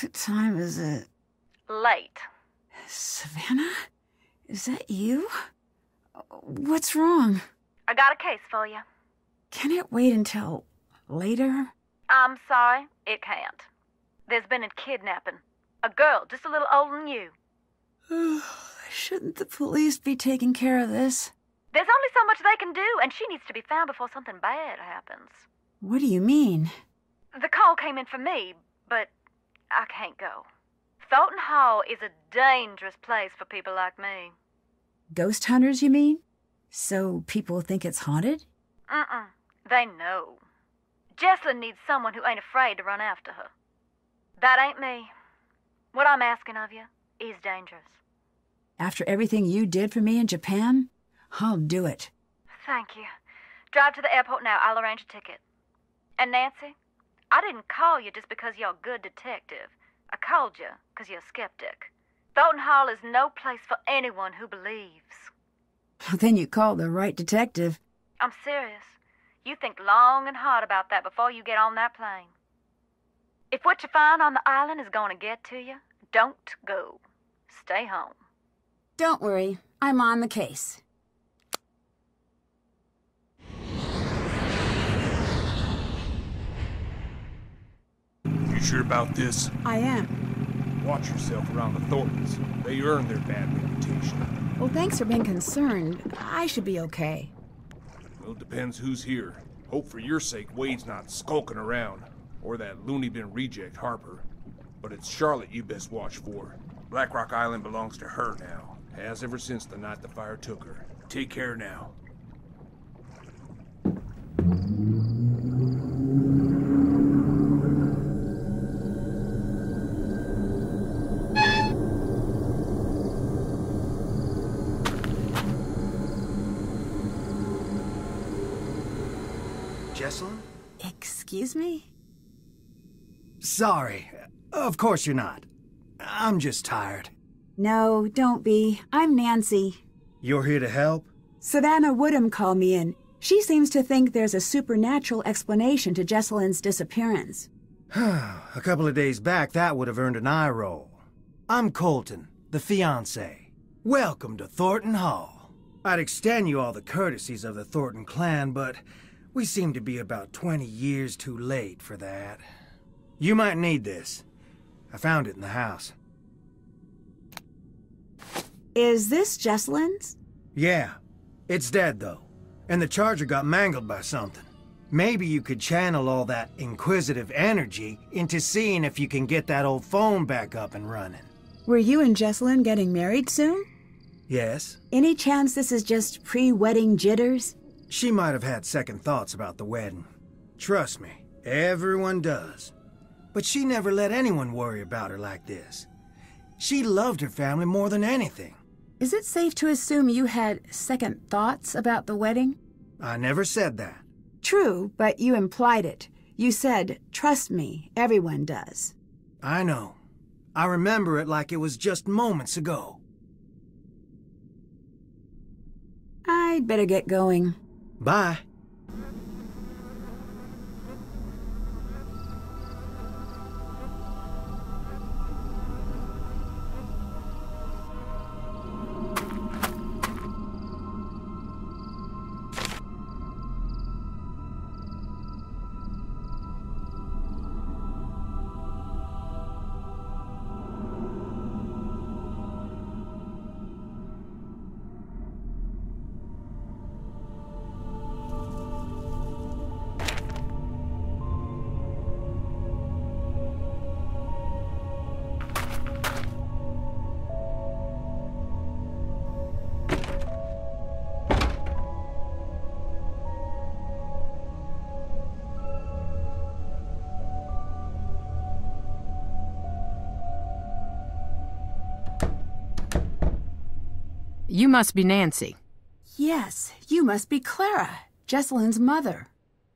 What time is it? Late. Savannah? Is that you? What's wrong? I got a case for you. Can it wait until later? I'm sorry, it can't. There's been a kidnapping. A girl just a little older than you. Shouldn't the police be taking care of this? There's only so much they can do, and she needs to be found before something bad happens. What do you mean? The call came in for me, but I can't go. Thornton Hall is a dangerous place for people like me. Ghost hunters, you mean? So people think it's haunted? They know. Jessalyn needs someone who ain't afraid to run after her. That ain't me. What I'm asking of you is dangerous. After everything you did for me in Japan, I'll do it. Thank you. Drive to the airport now. I'll arrange a ticket. And Nancy, I didn't call you just because you're a good detective. I called you because you're a skeptic. Thornton Hall is no place for anyone who believes. Then you called the right detective. I'm serious. You think long and hard about that before you get on that plane. If what you find on the island is going to get to you, don't go. Stay home. Don't worry, I'm on the case. You sure about this? I am. Watch yourself around the Thorntons. They earn their bad reputation. Well, thanks for being concerned. I should be okay. Well, it depends who's here. Hope for your sake Wade's not skulking around. Or that loony bin reject Harper. But it's Charlotte you best watch for. Black Rock Island belongs to her now. Has ever since the night the fire took her. Take care now. Jessalyn? Excuse me? Sorry. Of course you're not. I'm just tired. No, don't be. I'm Nancy. You're here to help? Savannah Woodham called me in. She seems to think there's a supernatural explanation to Jessalyn's disappearance. A couple of days back, that would have earned an eye roll. I'm Colton, the fiancé. Welcome to Thornton Hall. I'd extend you all the courtesies of the Thornton clan, but we seem to be about 20 years too late for that. You might need this. I found it in the house. Is this Jessalyn's? Yeah. It's dead, though. And the charger got mangled by something. Maybe you could channel all that inquisitive energy into seeing if you can get that old phone back up and running. Were you and Jessalyn getting married soon? Yes. Any chance this is just pre-wedding jitters? She might have had second thoughts about the wedding. Trust me, everyone does. But she never let anyone worry about her like this. She loved her family more than anything. Is it safe to assume you had second thoughts about the wedding? I never said that. True, but you implied it. You said, trust me, everyone does. I know. I remember it like it was just moments ago. I'd better get going. Bye. You must be Nancy. Yes, you must be Clara, Jessalyn's mother.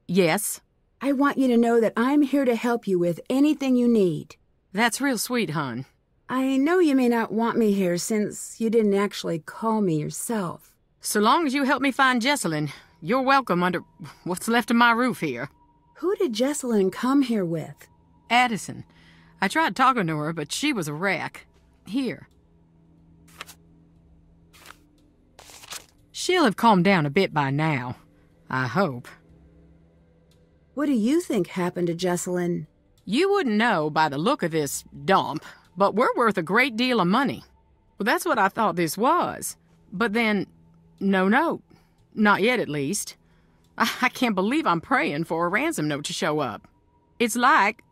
Yes. I want you to know that I'm here to help you with anything you need. That's real sweet, hon. I know you may not want me here since you didn't actually call me yourself. So long as you help me find Jessalyn, you're welcome under what's left of my roof here. Who did Jessalyn come here with? Addison. I tried talking to her, but she was a wreck. Here. She'll have calmed down a bit by now. I hope. What do you think happened to Jesselyn? You wouldn't know by the look of this dump, but we're worth a great deal of money. Well, that's what I thought this was. But then, no note. Not yet, at least. I can't believe I'm praying for a ransom note to show up. It's like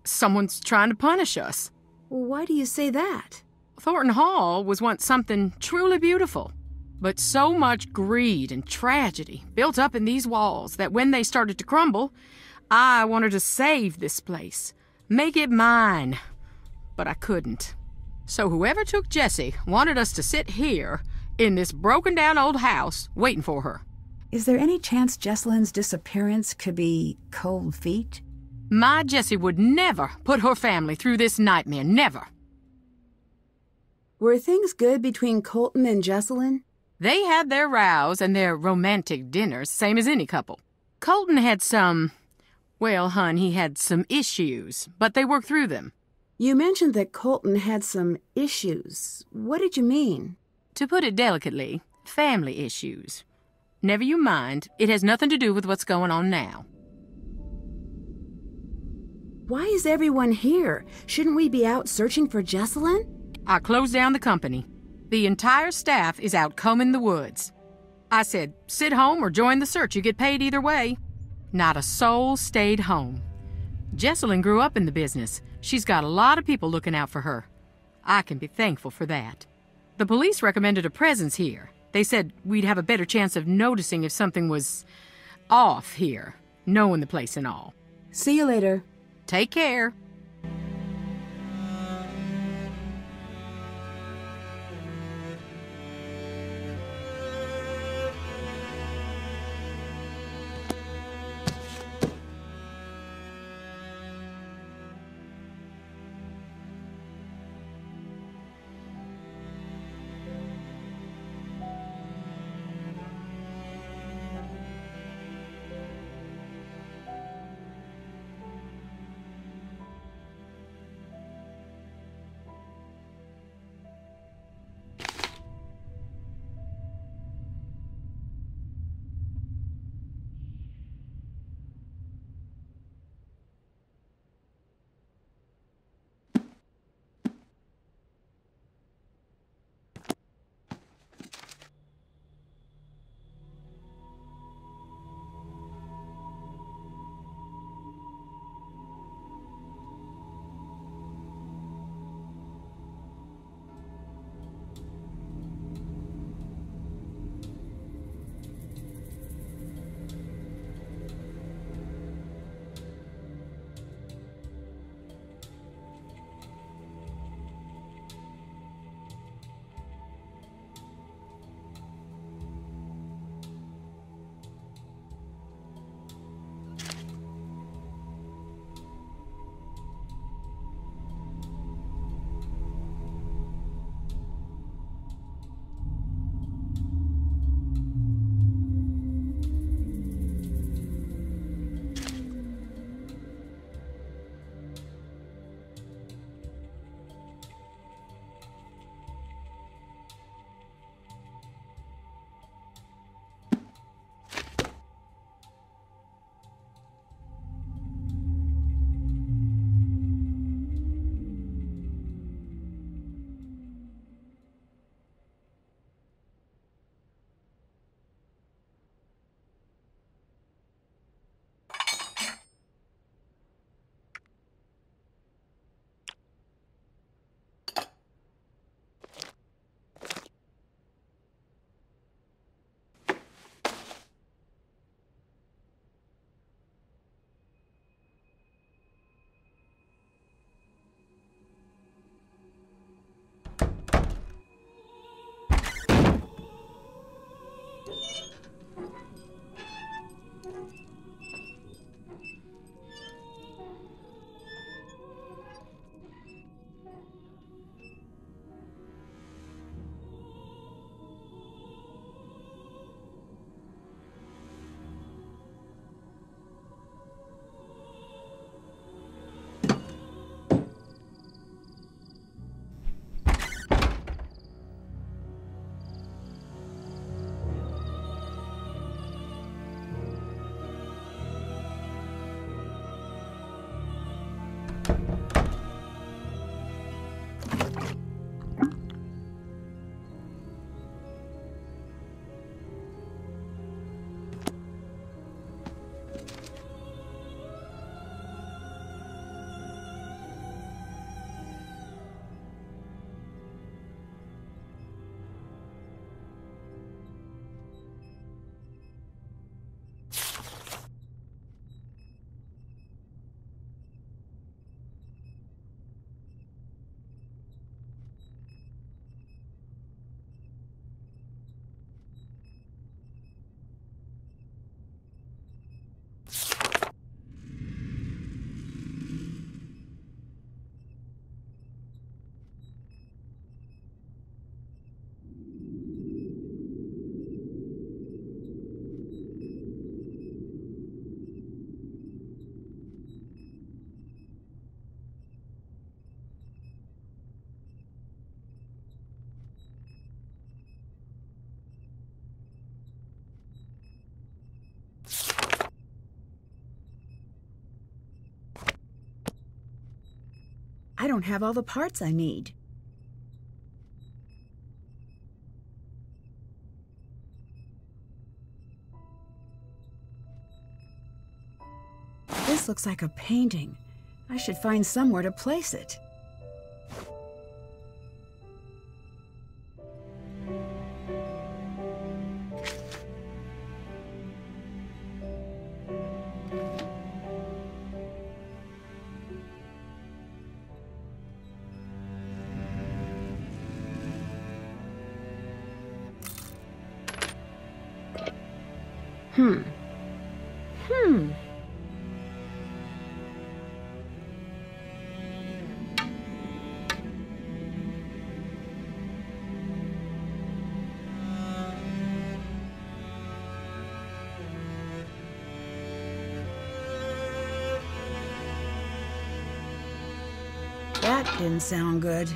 someone's trying to punish us. Well, why do you say that? Thornton Hall was once something truly beautiful. But so much greed and tragedy built up in these walls that when they started to crumble, I wanted to save this place, make it mine. But I couldn't. So whoever took Jessie wanted us to sit here in this broken-down old house waiting for her. Is there any chance Jesselyn's disappearance could be cold feet? My Jessie would never put her family through this nightmare, never. Were things good between Colton and Jesselyn? They had their rows and their romantic dinners, same as any couple. Colton had well, hon, he had some issues, but they worked through them. You mentioned that Colton had some issues. What did you mean? To put it delicately, family issues. Never you mind, it has nothing to do with what's going on now. Why is everyone here? Shouldn't we be out searching for Jesselyn? I closed down the company. The entire staff is out combing the woods. I said, sit home or join the search. You get paid either way. Not a soul stayed home. Jesselyn grew up in the business. She's got a lot of people looking out for her. I can be thankful for that. The police recommended a presence here. They said we'd have a better chance of noticing if something was off here, knowing the place and all. See you later. Take care. I don't have all the parts I need. This looks like a painting. I should find somewhere to place it. That didn't sound good.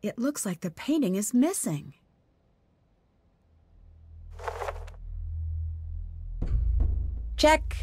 It looks like the painting is missing. Check.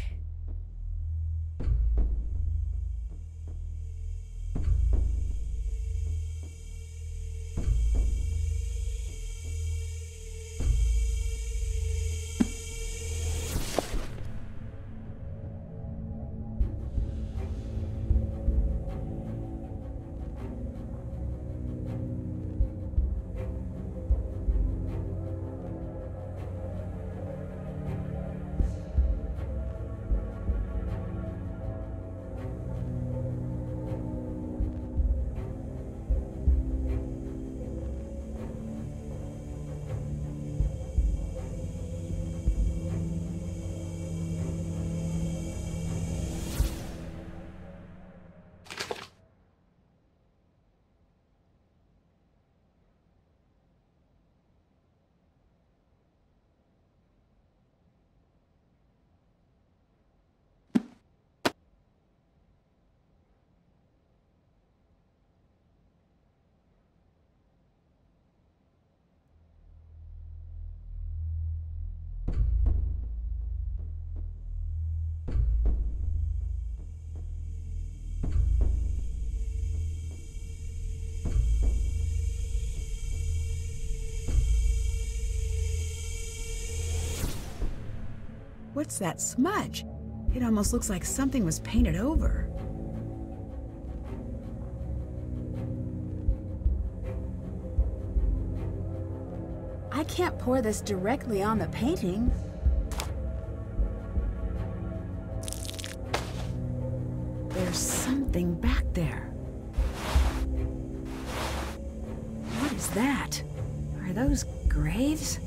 What's that smudge? It almost looks like something was painted over. I can't pour this directly on the painting. There's something back there. What is that? Are those graves?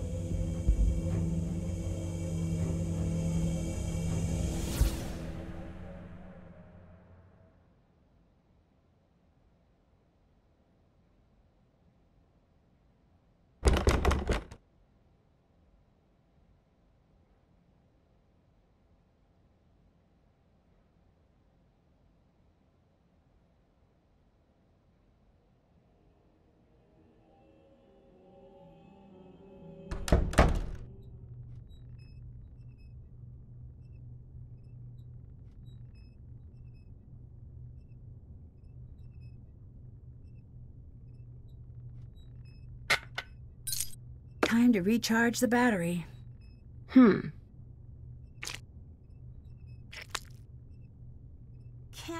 Time to recharge the battery. Can't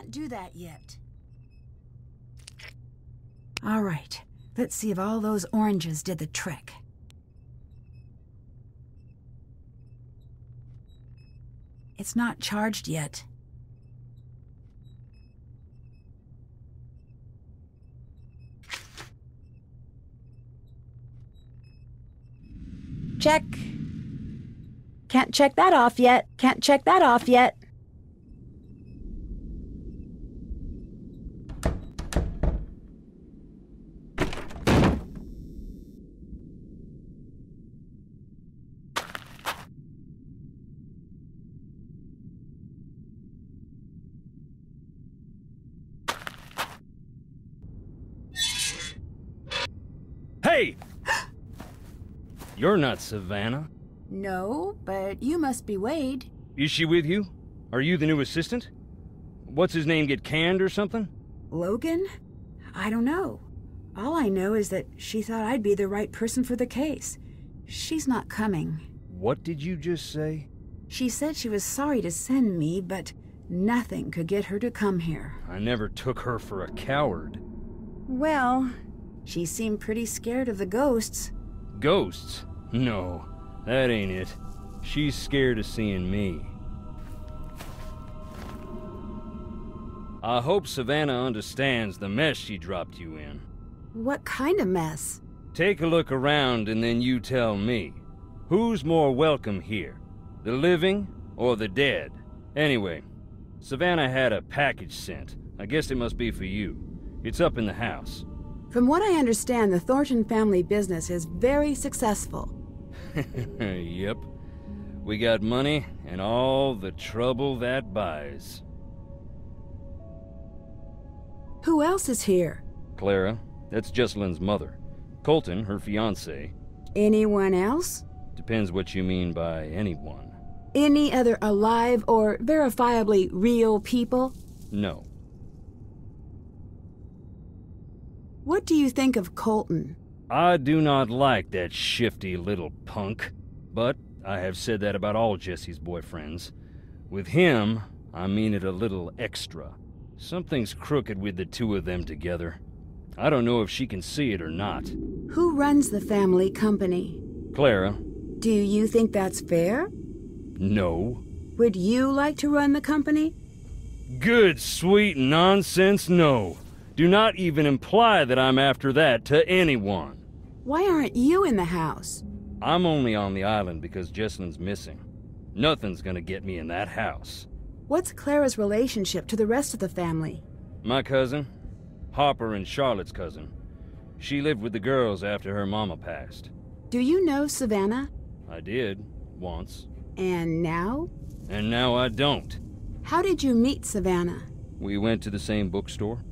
do that yet. All right, let's see if all those oranges did the trick. It's not charged yet. Check. Can't check that off yet. Can't check that off yet. Hey! You're not Savannah. No, but you must be Wade. Is she with you? Are you the new assistant? What's his name, get canned or something? Logan? I don't know. All I know is that she thought I'd be the right person for the case. She's not coming. What did you just say? She said she was sorry to send me, but nothing could get her to come here. I never took her for a coward. Well, she seemed pretty scared of the ghosts. Ghosts? No, that ain't it. She's scared of seeing me. I hope Savannah understands the mess she dropped you in. What kind of mess? Take a look around and then you tell me. Who's more welcome here? The living or the dead? Anyway, Savannah had a package sent. I guess it must be for you. It's up in the house. From what I understand, the Thornton family business is very successful. Yep. We got money and all the trouble that buys. Who else is here? Clara, that's Jessalyn's mother. Colton, her fiancé. Anyone else? Depends what you mean by anyone. Any other alive or verifiably real people? No. What do you think of Colton? I do not like that shifty little punk, but I have said that about all Jesse's boyfriends. With him, I mean it a little extra. Something's crooked with the two of them together. I don't know if she can see it or not. Who runs the family company? Clara. Do you think that's fair? No. Would you like to run the company? Good, sweet nonsense, no. Do not even imply that I'm after that to anyone. Why aren't you in the house? I'm only on the island because Jessalyn's missing. Nothing's gonna get me in that house. What's Clara's relationship to the rest of the family? My cousin, Harper and Charlotte's cousin. She lived with the girls after her mama passed. Do you know Savannah? I did, once. And now? And now I don't. How did you meet Savannah? We went to the same bookstore.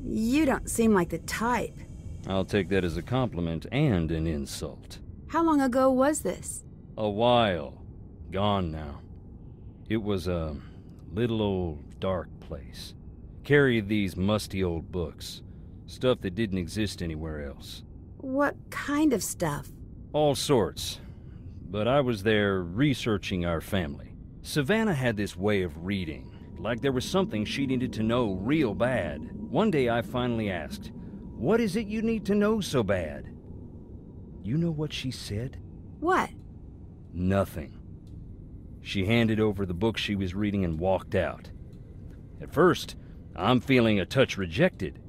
You don't seem like the type. I'll take that as a compliment and an insult. How long ago was this? A while. Gone now. It was a little old dark place. Carried these musty old books. Stuff that didn't exist anywhere else. What kind of stuff? All sorts. But I was there researching our family. Savannah had this way of reading, like there was something she needed to know real bad. One day I finally asked, "What is it you need to know so bad?" You know what she said? What? Nothing. She handed over the book she was reading and walked out. At first, I'm feeling a touch rejected.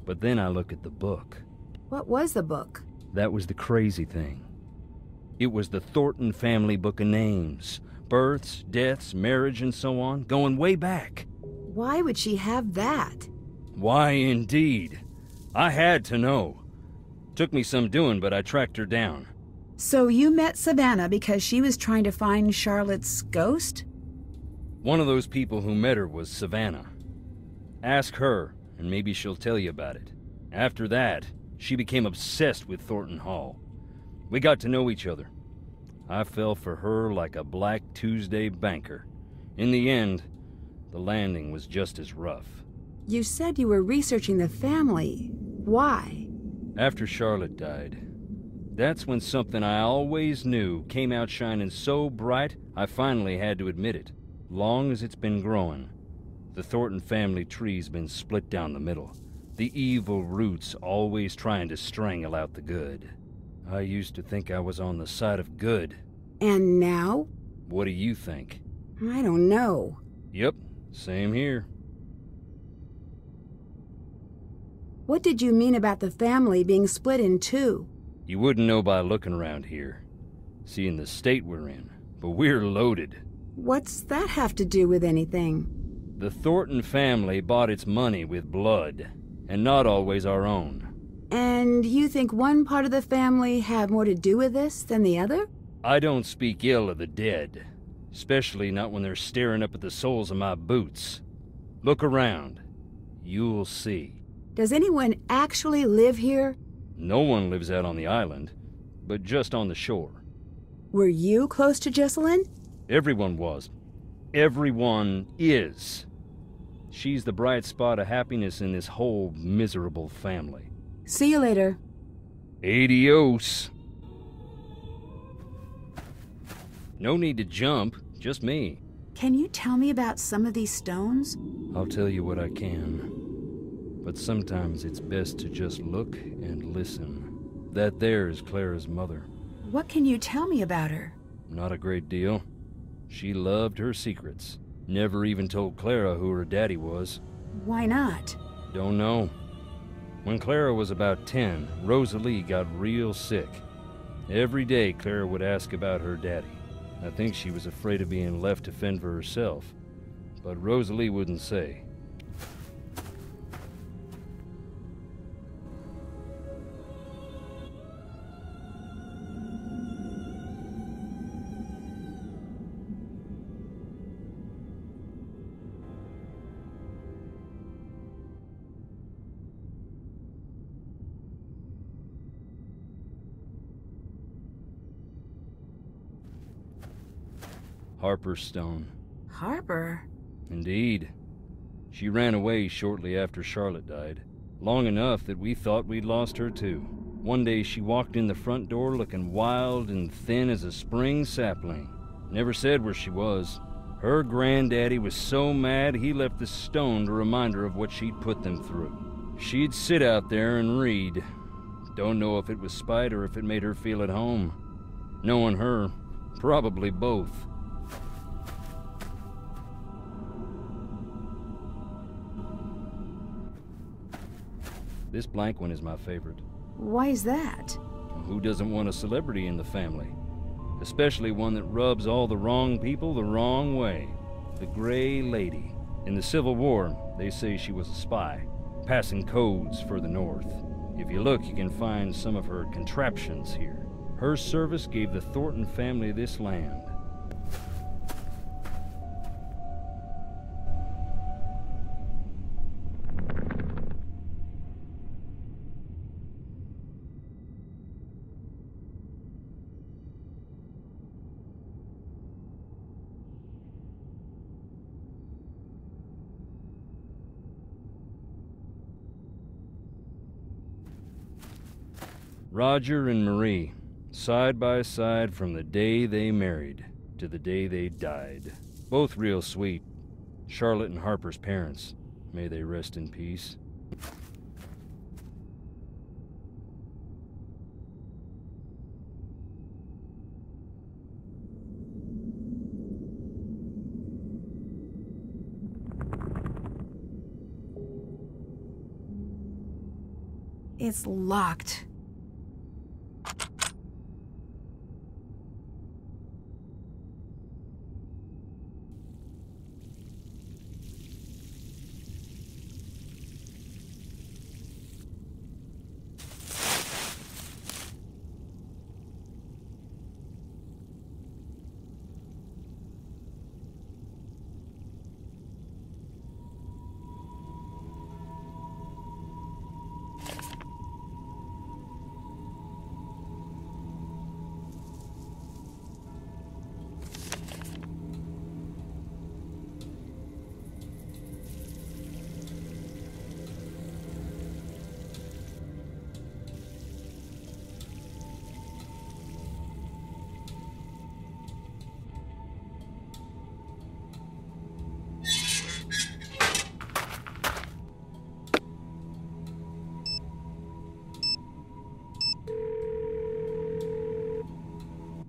But then I look at the book. What was the book? That was the crazy thing. It was the Thornton family book of names. Births, deaths, marriage, and so on, going way back. Why would she have that? Why, indeed. I had to know. Took me some doing, but I tracked her down. So you met Savannah because she was trying to find Charlotte's ghost? One of those people who met her was Savannah. Ask her, and maybe she'll tell you about it. After that, she became obsessed with Thornton Hall. We got to know each other. I fell for her like a Black Tuesday banker. In the end, the landing was just as rough. You said you were researching the family. Why? After Charlotte died, that's when something I always knew came out shining so bright I finally had to admit it. Long as it's been growing, the Thornton family tree's been split down the middle. The evil roots always trying to strangle out the good. I used to think I was on the side of good. And now? What do you think? I don't know. Yep, same here. What did you mean about the family being split in two? You wouldn't know by looking around here. Seeing the state we're in, but we're loaded. What's that have to do with anything? The Thornton family bought its money with blood, and not always our own. And you think one part of the family had more to do with this than the other? I don't speak ill of the dead, especially not when they're staring up at the soles of my boots. Look around. You'll see. Does anyone actually live here? No one lives out on the island, but just on the shore. Were you close to Jessalyn? Everyone was. Everyone is. She's the bright spot of happiness in this whole miserable family. See you later. Adios. No need to jump, just me. Can you tell me about some of these stones? I'll tell you what I can. But sometimes it's best to just look and listen. That there is Clara's mother. What can you tell me about her? Not a great deal. She loved her secrets. Never even told Clara who her daddy was. Why not? Don't know. When Clara was about 10, Rosalie got real sick. Every day Clara would ask about her daddy. I think she was afraid of being left to fend for herself. But Rosalie wouldn't say. Harper Stone. Harper? Indeed. She ran away shortly after Charlotte died. Long enough that we thought we'd lost her too. One day she walked in the front door looking wild and thin as a spring sapling. Never said where she was. Her granddaddy was so mad he left the stone to remind her of what she'd put them through. She'd sit out there and read. Don't know if it was spite or if it made her feel at home. Knowing her, probably both. This blank one is my favorite. Why is that? Who doesn't want a celebrity in the family? Especially one that rubs all the wrong people the wrong way. The Gray Lady. In the Civil War, they say she was a spy, passing codes for the North. If you look, you can find some of her contraptions here. Her service gave the Thornton family this land. Roger and Marie, side by side from the day they married to the day they died. Both real sweet. Charlotte and Harper's parents. May they rest in peace. It's locked.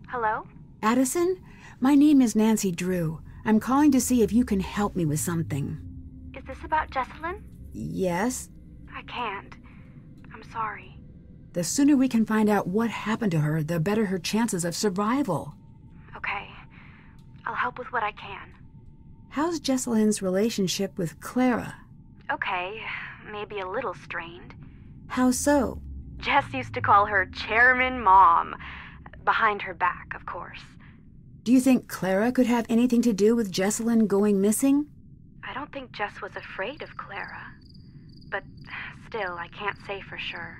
Hello? Addison? My name is Nancy Drew. I'm calling to see if you can help me with something. Is this about Jessalyn? Yes? I can't. I'm sorry. The sooner we can find out what happened to her, the better her chances of survival. Okay. I'll help with what I can. How's Jessalyn's relationship with Clara? Okay. Maybe a little strained. How so? Jess used to call her Chairman Mom. Behind her back, of course. Do you think Clara could have anything to do with Jessalyn going missing? I don't think Jess was afraid of Clara. But still, I can't say for sure.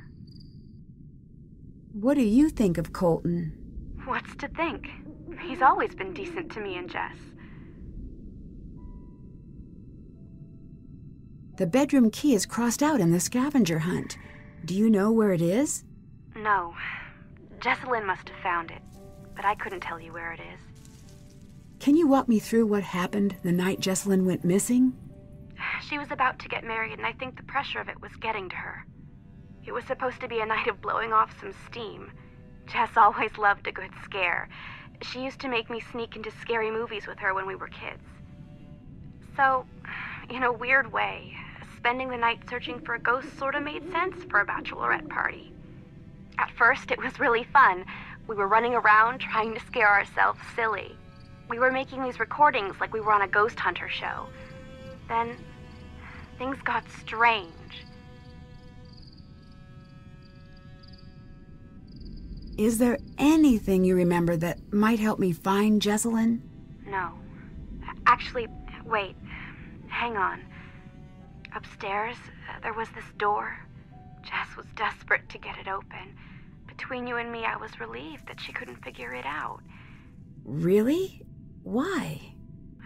What do you think of Colton? What's to think? He's always been decent to me and Jess. The bedroom key is crossed out in the scavenger hunt. Do you know where it is? No. Jessalyn must have found it, but I couldn't tell you where it is. Can you walk me through what happened the night Jessalyn went missing? She was about to get married, and I think the pressure of it was getting to her. It was supposed to be a night of blowing off some steam. Jess always loved a good scare. She used to make me sneak into scary movies with her when we were kids. So, in a weird way, spending the night searching for a ghost sort of made sense for a bachelorette party. At first, it was really fun. We were running around trying to scare ourselves silly. We were making these recordings like we were on a ghost hunter show. Then, things got strange. Is there anything you remember that might help me find Jessalyn? No. Actually, wait. Hang on. Upstairs, there was this door. Jess was desperate to get it open. Between you and me, I was relieved that she couldn't figure it out. Really? Why?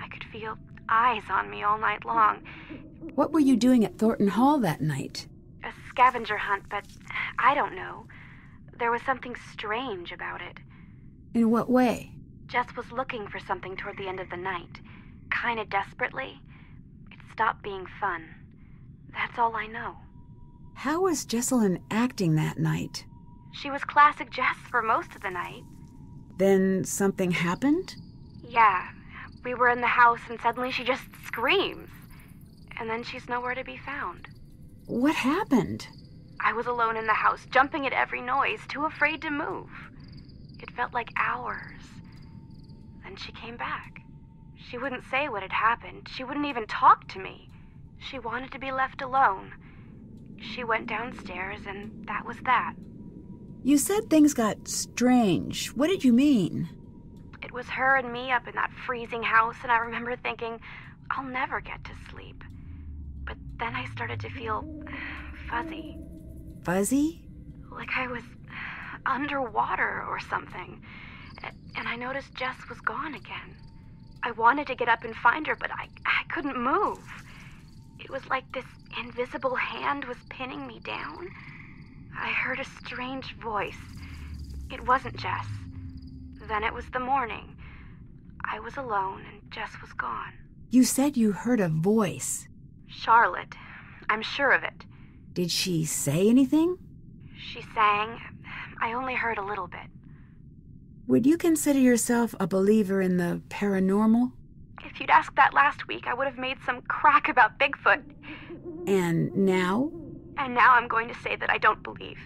I could feel eyes on me all night long. What were you doing at Thornton Hall that night? A scavenger hunt, but I don't know. There was something strange about it. In what way? Jess was looking for something toward the end of the night. Kinda desperately. It stopped being fun. That's all I know. How was Jessalyn acting that night? She was classic Jess for most of the night. Then something happened? Yeah. We were in the house and suddenly she just screams. And then she's nowhere to be found. What happened? I was alone in the house, jumping at every noise, too afraid to move. It felt like hours. Then she came back. She wouldn't say what had happened. She wouldn't even talk to me. She wanted to be left alone. She went downstairs, and that was that. You said things got strange. What did you mean? It was her and me up in that freezing house, and I remember thinking, I'll never get to sleep. But then I started to feel fuzzy. Fuzzy? Like I was underwater or something. And I noticed Jess was gone again. I wanted to get up and find her, but I couldn't move. It was like this invisible hand was pinning me down. I heard a strange voice. It wasn't Jess. Then it was the morning. I was alone and Jess was gone. You said you heard a voice. Charlotte. I'm sure of it. Did she say anything? She sang. I only heard a little bit. Would you consider yourself a believer in the paranormal? If you'd asked that last week, I would have made some crack about Bigfoot. And now? And now I'm going to say that I don't believe.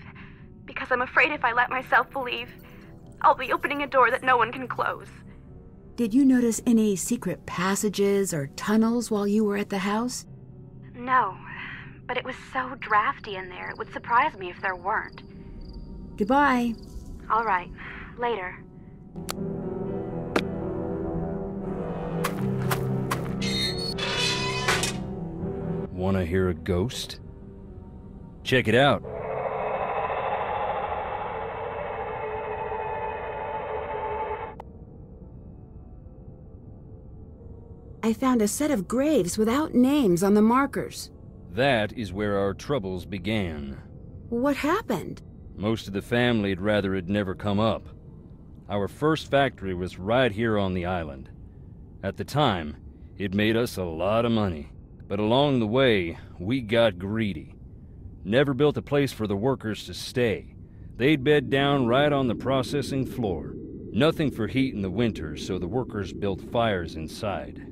Because I'm afraid if I let myself believe, I'll be opening a door that no one can close. Did you notice any secret passages or tunnels while you were at the house? No, but it was so drafty in there, it would surprise me if there weren't. Goodbye. All right, later. Wanna hear a ghost? Check it out. I found a set of graves without names on the markers. That is where our troubles began. What happened? Most of the family'd rather it never come up. Our first factory was right here on the island. At the time, it made us a lot of money. But along the way, we got greedy. Never built a place for the workers to stay. They'd bed down right on the processing floor. Nothing for heat in the winter, so the workers built fires inside.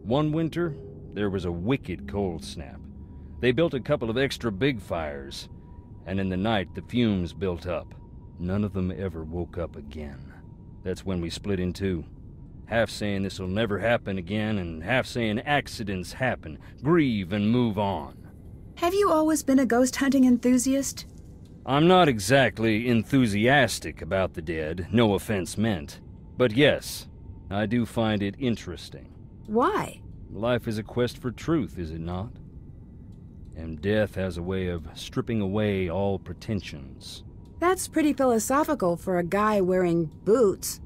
One winter, there was a wicked cold snap. They built a couple of extra big fires, and in the night the fumes built up. None of them ever woke up again. That's when we split in two. Half saying this'll never happen again, and half saying accidents happen, grieve and move on. Have you always been a ghost hunting enthusiast? I'm not exactly enthusiastic about the dead, no offense meant. But yes, I do find it interesting. Why? Life is a quest for truth, is it not? And death has a way of stripping away all pretensions. That's pretty philosophical for a guy wearing boots.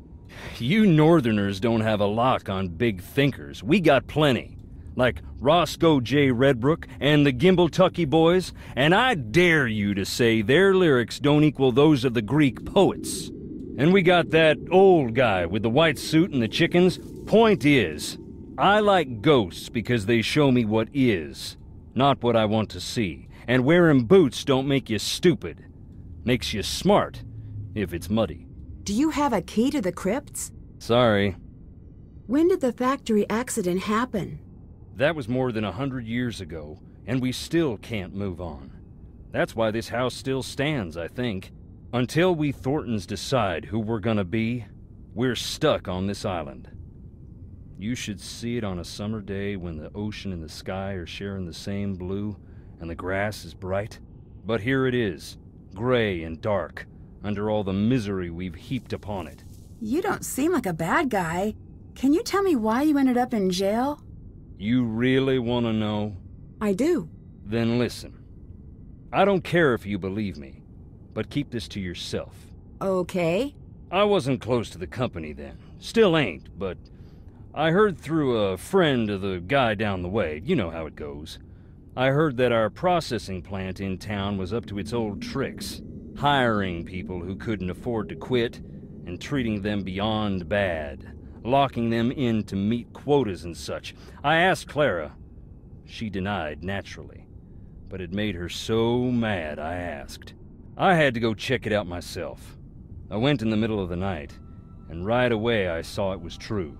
You Northerners don't have a lock on big thinkers. We got plenty. Like Roscoe J. Redbrook and the Gimbaltucky Boys, and I dare you to say their lyrics don't equal those of the Greek poets. And we got that old guy with the white suit and the chickens. Point is, I like ghosts because they show me what is, not what I want to see. And wearing boots don't make you stupid. Makes you smart, if it's muddy. Do you have a key to the crypts? Sorry. When did the factory accident happen? That was more than 100 years ago, and we still can't move on. That's why this house still stands, I think. Until we Thorntons decide who we're gonna be, we're stuck on this island. You should see it on a summer day when the ocean and the sky are sharing the same blue, and the grass is bright. But here it is, gray and dark, under all the misery we've heaped upon it. You don't seem like a bad guy. Can you tell me why you ended up in jail? You really want to know? I do. Then listen. I don't care if you believe me, but keep this to yourself. Okay. I wasn't close to the company then. Still ain't, but I heard through a friend of the guy down the way. You know how it goes. I heard that our processing plant in town was up to its old tricks, hiring people who couldn't afford to quit and treating them beyond bad, locking them in to meet quotas and such. I asked Clara. She denied, naturally, but it made her so mad I asked. I had to go check it out myself. I went in the middle of the night, and right away I saw it was true.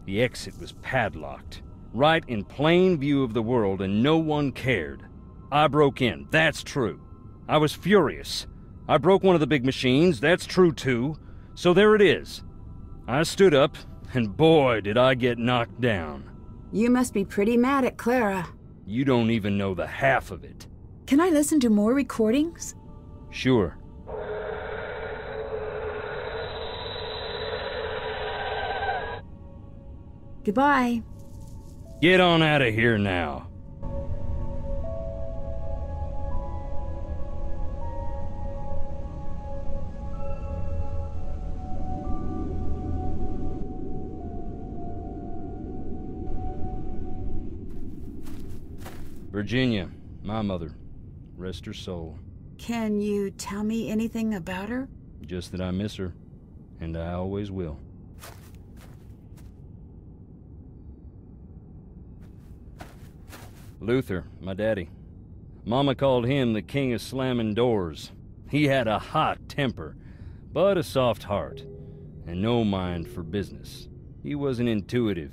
The exit was padlocked, right in plain view of the world, and no one cared. I broke in, that's true. I was furious. I broke one of the big machines, that's true too. So there it is. I stood up, and boy, did I get knocked down. You must be pretty mad at Clara. You don't even know the half of it. Can I listen to more recordings? Sure. Goodbye. Get on out of here now. Virginia, my mother. Rest her soul. Can you tell me anything about her? Just that I miss her, and I always will. Luther, my daddy. Mama called him the king of slamming doors. He had a hot temper, but a soft heart, and no mind for business. He wasn't intuitive.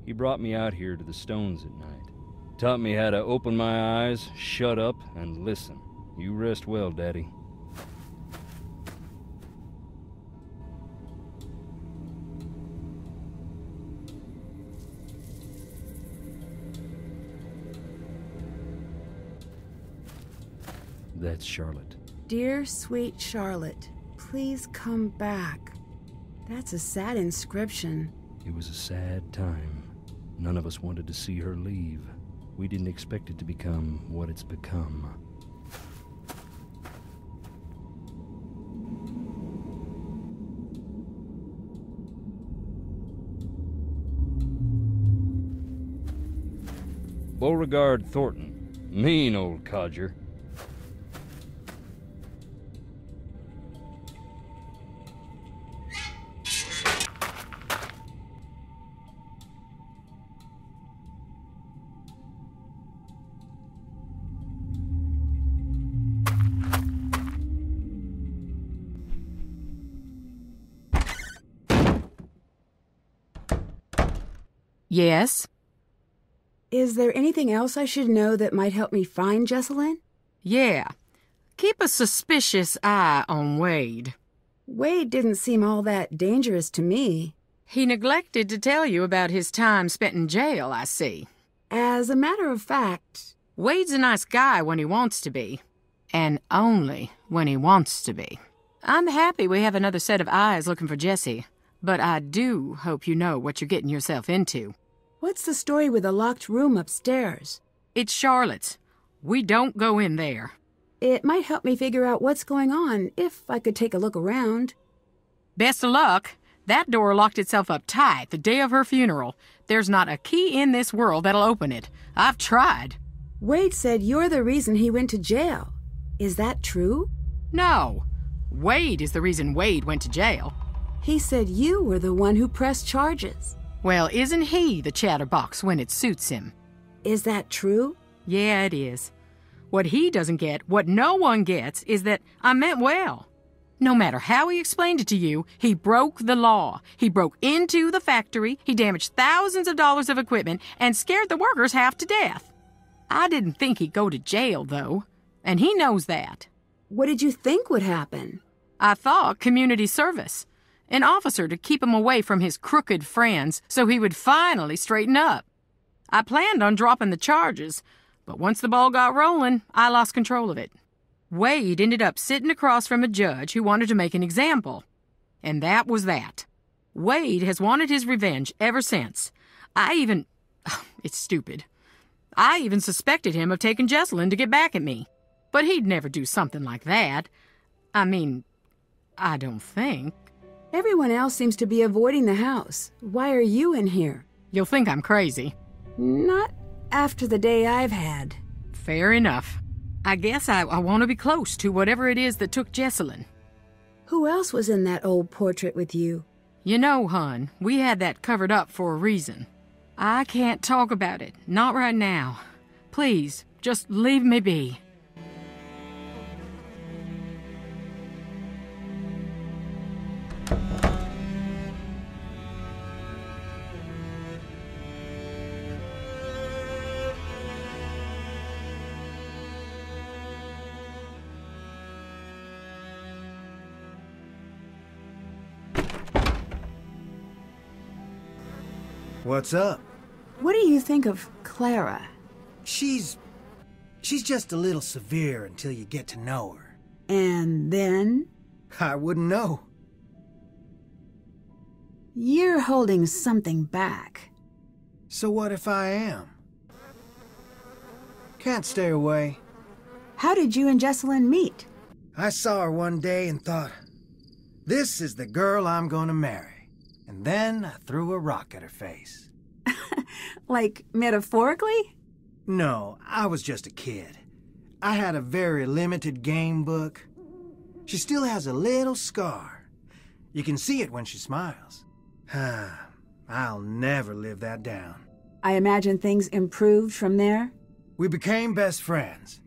He brought me out here to the Stones at night. Taught me how to open my eyes, shut up, and listen. You rest well, Daddy. That's Charlotte. Dear sweet Charlotte, please come back. That's a sad inscription. It was a sad time. None of us wanted to see her leave. We didn't expect it to become what it's become. Beauregard Thornton. Mean old codger. Yes? Is there anything else I should know that might help me find Jessalyn? Yeah. Keep a suspicious eye on Wade. Wade didn't seem all that dangerous to me. He neglected to tell you about his time spent in jail, I see. As a matter of fact... Wade's a nice guy when he wants to be. And only when he wants to be. I'm happy we have another set of eyes looking for Jesse. But I do hope you know what you're getting yourself into. What's the story with the locked room upstairs? It's Charlotte's. We don't go in there. It might help me figure out what's going on if I could take a look around. Best of luck. That door locked itself up tight the day of her funeral. There's not a key in this world that'll open it. I've tried. Wade said you're the reason he went to jail. Is that true? No. Wade is the reason Wade went to jail. He said you were the one who pressed charges. Well, isn't he the chatterbox when it suits him? Is that true? Yeah, it is. What he doesn't get, what no one gets, is that I meant well. No matter how he explained it to you, he broke the law. He broke into the factory, he damaged thousands of dollars of equipment, and scared the workers half to death. I didn't think he'd go to jail, though, and he knows that. What did you think would happen? I thought community service. An officer to keep him away from his crooked friends so he would finally straighten up. I planned on dropping the charges, but once the ball got rolling, I lost control of it. Wade ended up sitting across from a judge who wanted to make an example. And that was that. Wade has wanted his revenge ever since. It's stupid. I even suspected him of taking Jessalyn to get back at me. But he'd never do something like that. I don't think. Everyone else seems to be avoiding the house. Why are you in here? You'll think I'm crazy. Not after the day I've had. Fair enough. I guess I want to be close to whatever it is that took Jessalyn. Who else was in that old portrait with you? You know, hon, we had that covered up for a reason. I can't talk about it. Not right now. Please, just leave me be. What's up? What do you think of Clara? She's just a little severe until you get to know her. And then? I wouldn't know. You're holding something back. So what if I am? Can't stay away. How did you and Jessalyn meet? I saw her one day and thought, this is the girl I'm gonna marry. And then I threw a rock at her face. Like, metaphorically? No, I was just a kid. I had a very limited game book. She still has a little scar. You can see it when she smiles. I'll never live that down. I imagine things improved from there? We became best friends.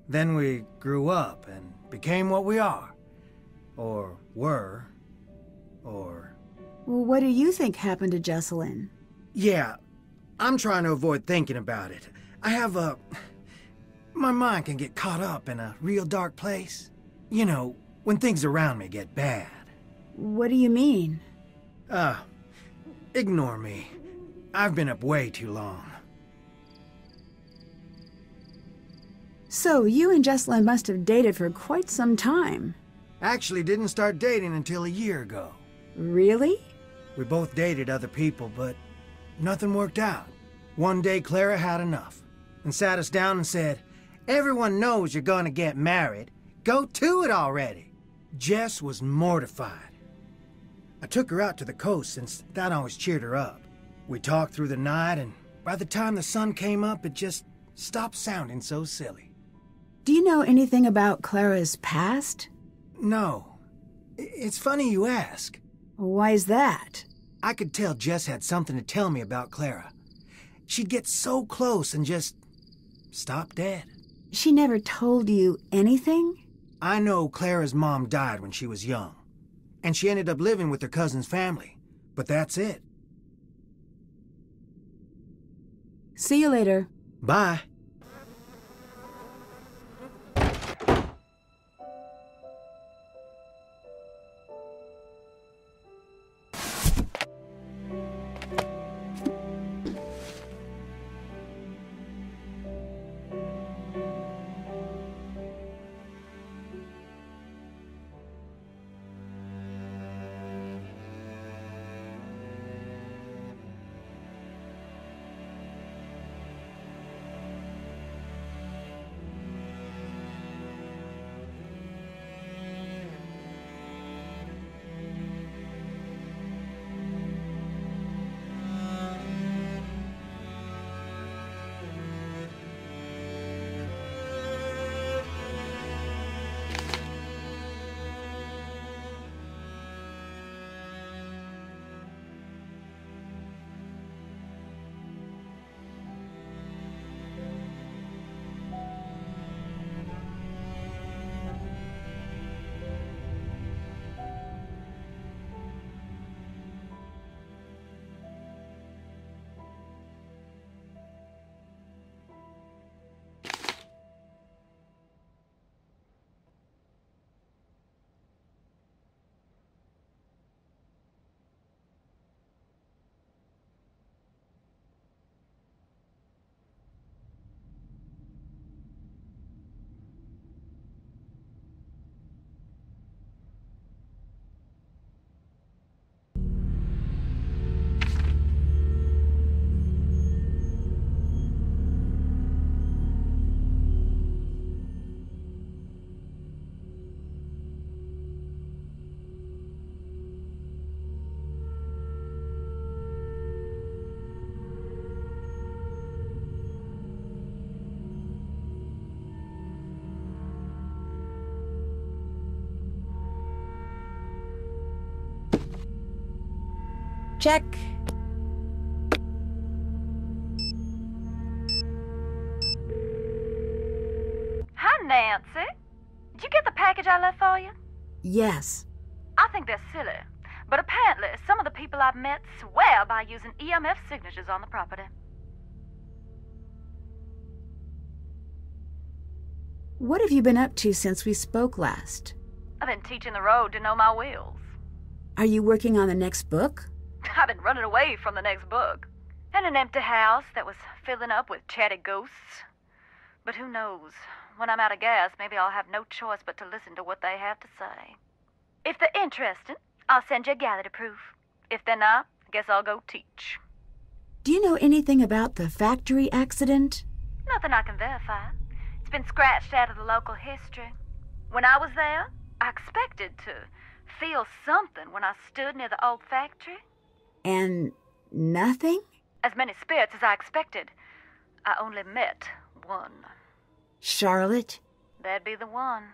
Then we grew up and became what we are. Or were. Or... Well, what do you think happened to Jessalyn? Yeah, I'm trying to avoid thinking about it. My mind can get caught up in a real dark place. You know, when things around me get bad. What do you mean? Ignore me. I've been up way too long. So, you and Jessalyn must have dated for quite some time. Actually didn't start dating until a year ago. Really? We both dated other people, but nothing worked out. One day, Clara had enough and sat us down and said, everyone knows you're gonna get married. Go to it already. Jess was mortified. I took her out to the coast since that always cheered her up. We talked through the night, and by the time the sun came up, it just stopped sounding so silly. Do you know anything about Clara's past? No. It's funny you ask. Why's that? I could tell Jess had something to tell me about Clara. She'd get so close and just stop dead. She never told you anything? I know Clara's mom died when she was young, and she ended up living with her cousin's family, but that's it. See you later. Bye. Check. Hi, Nancy. Did you get the package I left for you? Yes. I think they're silly, but apparently some of the people I've met swear by using EMF signatures on the property. What have you been up to since we spoke last? I've been teaching the road to know my wheels. Are you working on the next book? I've been running away from the next book. In an empty house that was filling up with chatty ghosts. But who knows? When I'm out of gas, maybe I'll have no choice but to listen to what they have to say. If they're interested, I'll send you a gallery proof. If they're not, I guess I'll go teach. Do you know anything about the factory accident? Nothing I can verify. It's been scratched out of the local history. When I was there, I expected to feel something when I stood near the old factory. And nothing? As many spirits as I expected. I only met one. Charlotte? That'd be the one.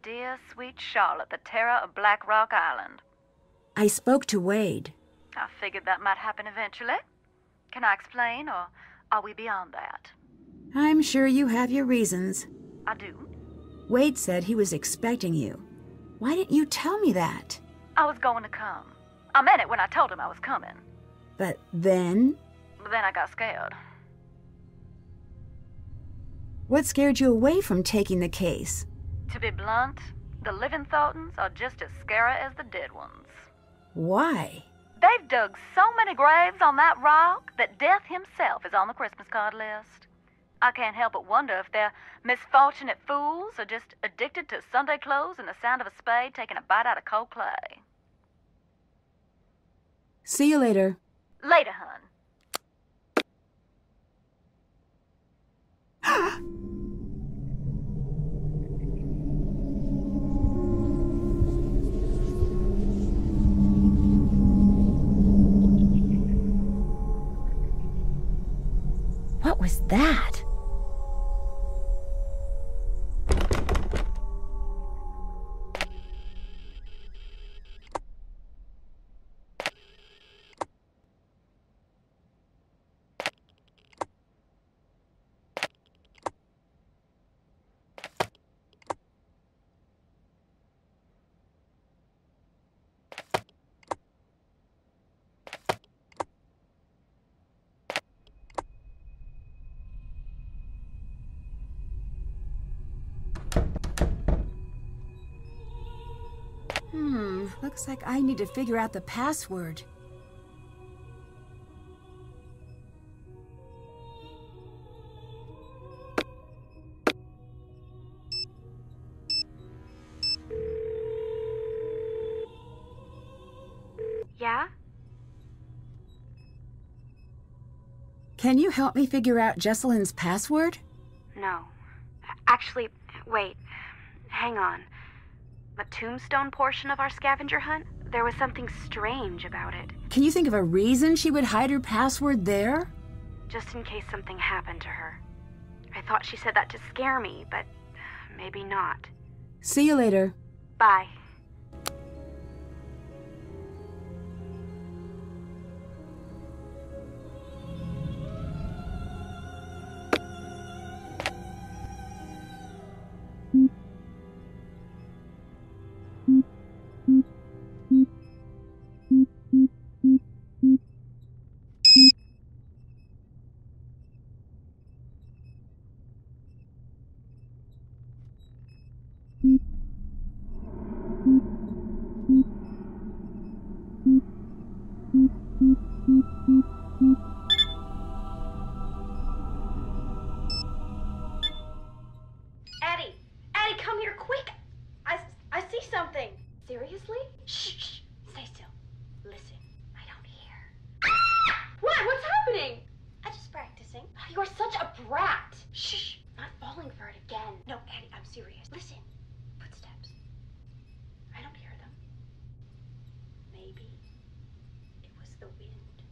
Dear, sweet Charlotte, the terror of Black Rock Island. I spoke to Wade. I figured that might happen eventually. Can I explain, or are we beyond that? I'm sure you have your reasons. I do. Wade said he was expecting you. Why didn't you tell me that? I was going to come. I meant it when I told him I was coming. But then? But then I got scared. What scared you away from taking the case? To be blunt, the living Thorntons are just as scary as the dead ones. Why? They've dug so many graves on that rock that Death himself is on the Christmas card list. I can't help but wonder if they're misfortunate fools or just addicted to Sunday clothes and the sound of a spade taking a bite out of cold clay. See you later. Later, hun. What was that? Looks like I need to figure out the password. Yeah? Can you help me figure out Jesselyn's password? No. Actually, wait. Hang on. The tombstone portion of our scavenger hunt? There was something strange about it. Can you think of a reason she would hide her password there? Just in case something happened to her. I thought she said that to scare me, but maybe not. See you later. Bye. Addie, come here, quick! I see something. Seriously? Shh, stay still. Listen, I don't hear. What? What's happening? I'm just practicing. You're such a brat. Shh, not falling for it again. No, Addie, I'm serious. Listen, footsteps. I don't hear them. Maybe it was the wind.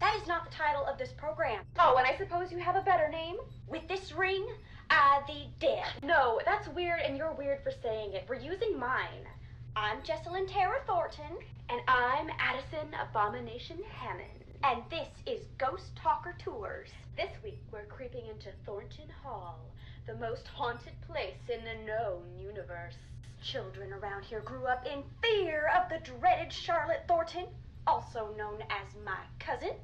That is not the title of this program. Oh, and I suppose you have a better name? With this ring, the dead. No, that's weird, and you're weird for saying it. We're using mine. I'm Jessalyn Tara Thornton. And I'm Addison Abomination Hammond. And this is Ghost Talker Tours. This week we're creeping into Thornton Hall, the most haunted place in the known universe. Children around here grew up in fear of the dreaded Charlotte Thornton, also known as my cousin.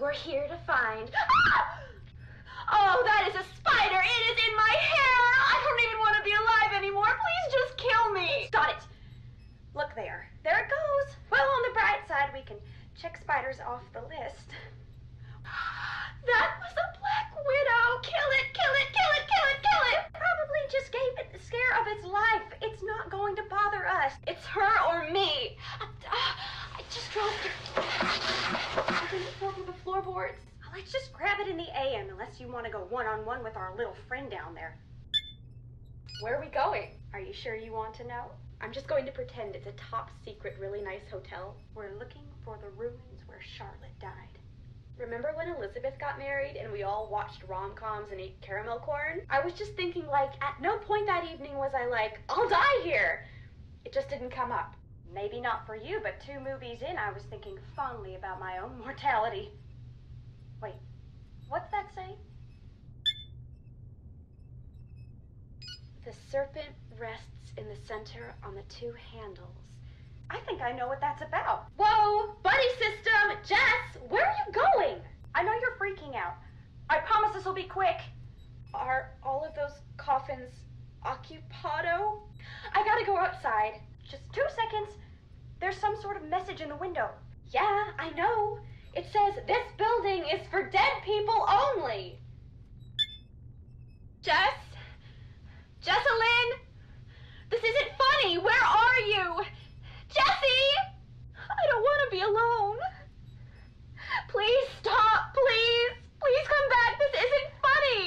We're here to find... Ah! Oh, that is a spider! It is in my hair! I don't even want to be alive anymore! Please just kill me! Got it! Look there. There it goes! Well, on the bright side, we can check spiders off the list. That was a black widow! Kill it! Kill it! Kill it! Kill it! Kill it! Probably just gave it the scare of its life. It's not going to bother us. It's her or me. I just dropped it. I think it fell through the floorboards. Let's just grab it in the AM, unless you want to go one-on-one with our little friend down there. Where are we going? Are you sure you want to know? I'm just going to pretend it's a top-secret, really nice hotel. We're looking for the ruins where Charlotte died. Remember when Elizabeth got married and we all watched rom-coms and ate caramel corn? I was just thinking, like, at no point that evening was I like, I'll die here! It just didn't come up. Maybe not for you, but 2 movies in, I was thinking fondly about my own mortality. Wait, what's that say? The serpent rests in the center on the 2 handles. I think I know what that's about. Whoa, buddy system! Jess, where are you going? I know you're freaking out. I promise this will be quick. Are all of those coffins occupado? I gotta go outside. Just 2 seconds. There's some sort of message in the window. Yeah, I know. It says, this building is for dead people only. Jess? Jessalyn? This isn't funny. Where are you? Jessie! I don't want to be alone. Please stop, please. Please come back. This isn't funny.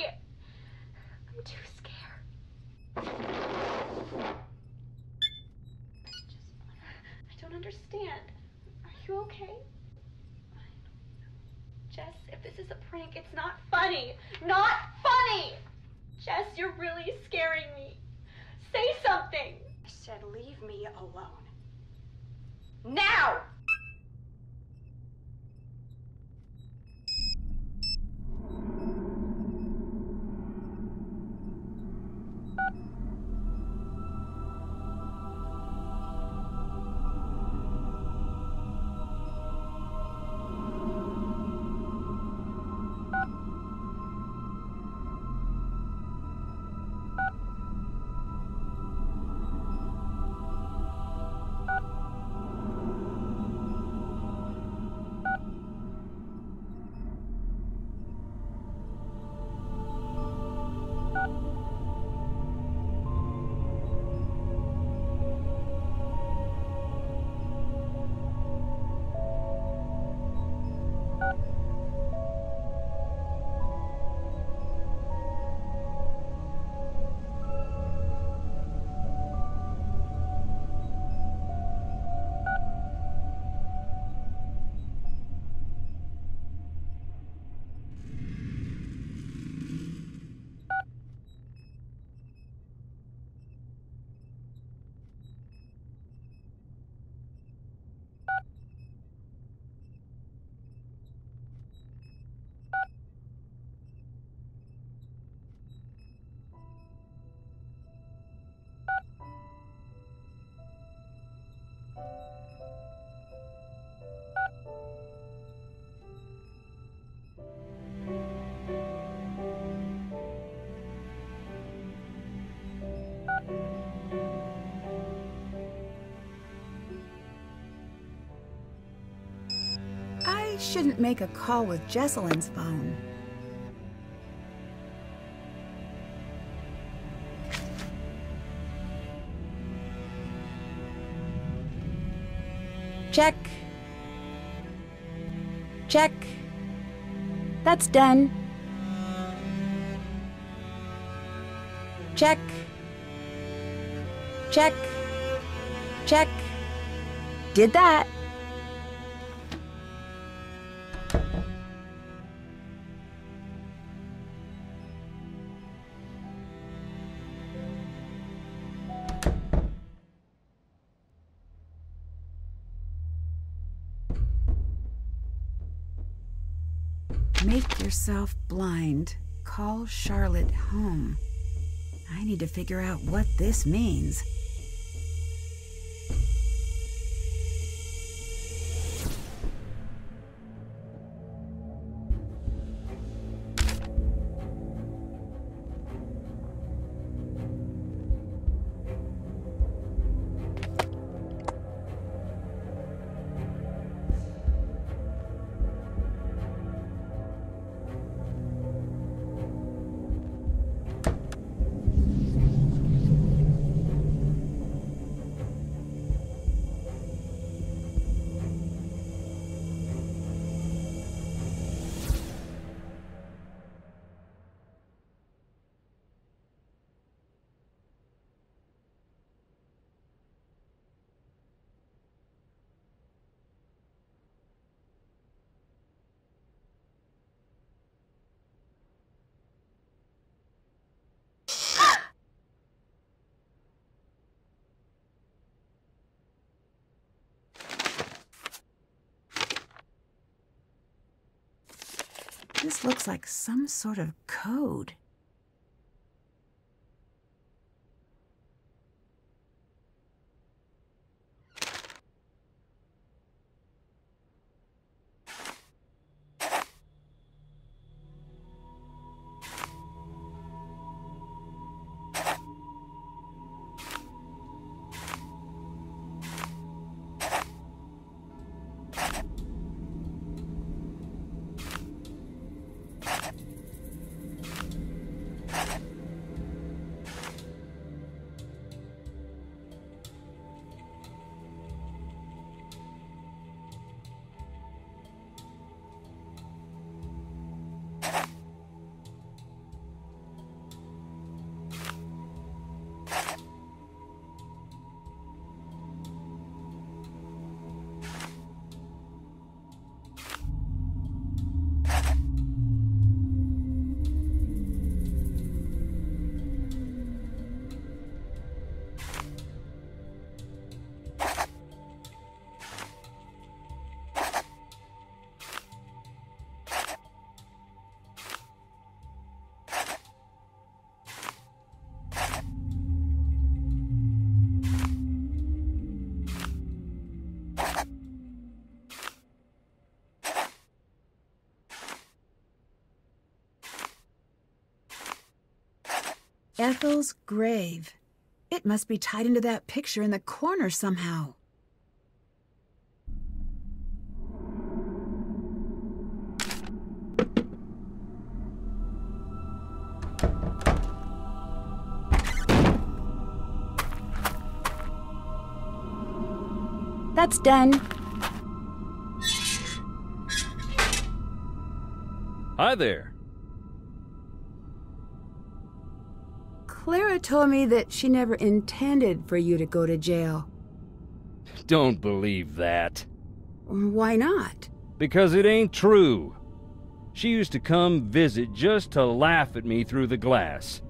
I'm too scared. I don't understand. Are you okay? Jess, if this is a prank, it's not funny. Not funny! Jess, you're really scaring me. Say something. I said leave me alone. Now! I shouldn't make a call with Jessalyn's phone. Check. Check. That's done. Check. Check. Check. Did that. Make yourself blind. Call Charlotte home. I need to figure out what this means. This looks like some sort of code. Ethel's grave. It must be tied into that picture in the corner somehow. That's done. Hi there. Clara told me that she never intended for you to go to jail. Don't believe that. Why not? Because it ain't true. She used to come visit just to laugh at me through the glass.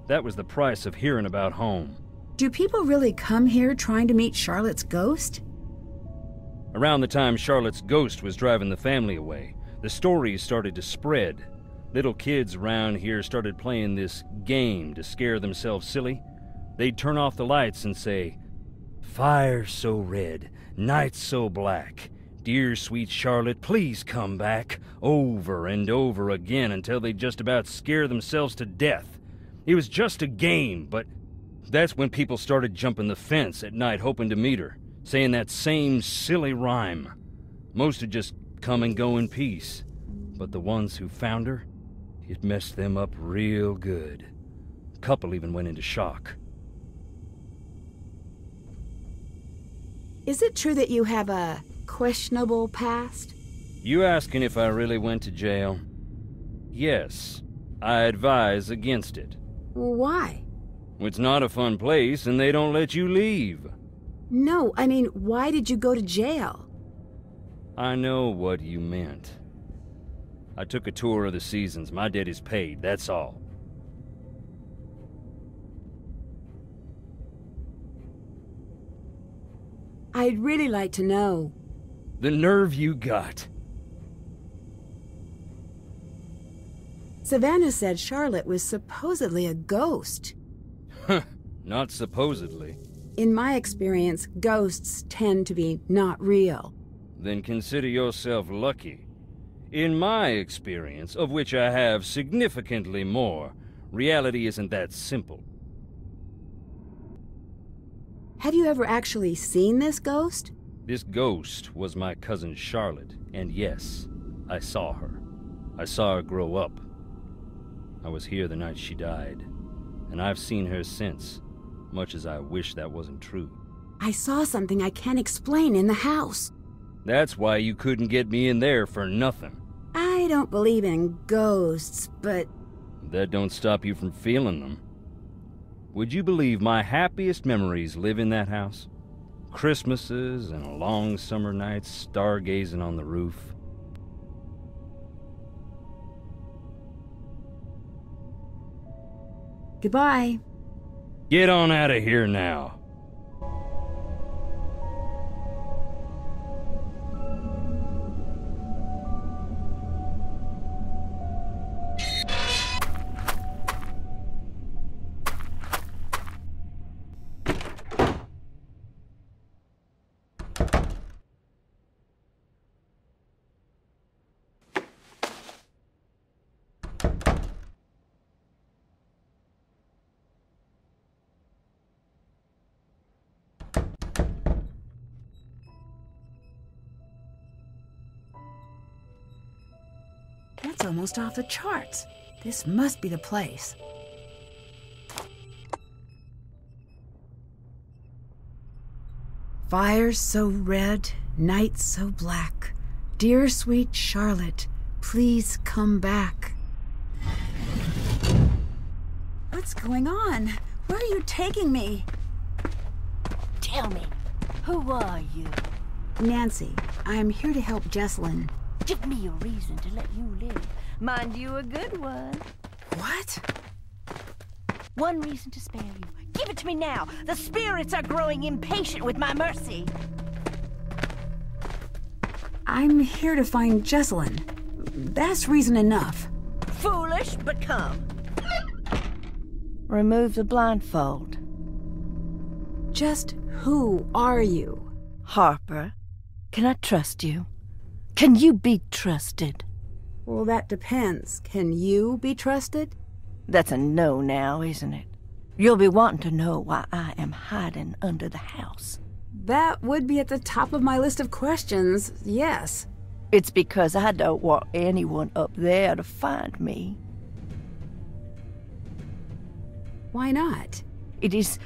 That was the price of hearing about home. Do people really come here trying to meet Charlotte's ghost? Around the time Charlotte's ghost was driving the family away, the stories started to spread. Little kids around here started playing this game to scare themselves silly. They'd turn off the lights and say, "Fire so red, night so black. Dear sweet Charlotte, please come back," over and over again until they'd just about scare themselves to death. It was just a game, but that's when people started jumping the fence at night hoping to meet her, saying that same silly rhyme. Most would just come and go in peace, but the ones who found her, it messed them up real good. A couple even went into shock. Is it true that you have a questionable past? You asking if I really went to jail? Yes, I advise against it. Why? It's not a fun place and they don't let you leave. No, I mean, why did you go to jail? I know what you meant. I took a tour of the seasons. My debt is paid, that's all. I'd really like to know. The nerve you got. Savannah said Charlotte was supposedly a ghost. Not supposedly. In my experience, ghosts tend to be not real. Then consider yourself lucky. In my experience, of which I have significantly more, reality isn't that simple. Have you ever actually seen this ghost? This ghost was my cousin Charlotte, and yes, I saw her. I saw her grow up. I was here the night she died, and I've seen her since, much as I wish that wasn't true. I saw something I can't explain in the house. That's why you couldn't get me in there for nothing. I don't believe in ghosts, but... That don't stop you from feeling them. Would you believe my happiest memories live in that house? Christmases and long summer nights stargazing on the roof. Goodbye. Get on out of here now. That's almost off the charts. This must be the place. Fires so red, nights so black. Dear sweet Charlotte, please come back. What's going on? Where are you taking me? Tell me, who are you? Nancy, I'm here to help Jessalyn. Give me a reason to let you live. Mind you, a good one. What? One reason to spare you. Give it to me now. The spirits are growing impatient with my mercy. I'm here to find Jessalyn. That's reason enough. Foolish, but come. Remove the blindfold. Just who are you? Harper, can I trust you? Can you be trusted? Well, that depends. Can you be trusted? That's a no now, isn't it? You'll be wanting to know why I am hiding under the house. That would be at the top of my list of questions, yes. It's because I don't want anyone up there to find me. Why not? It is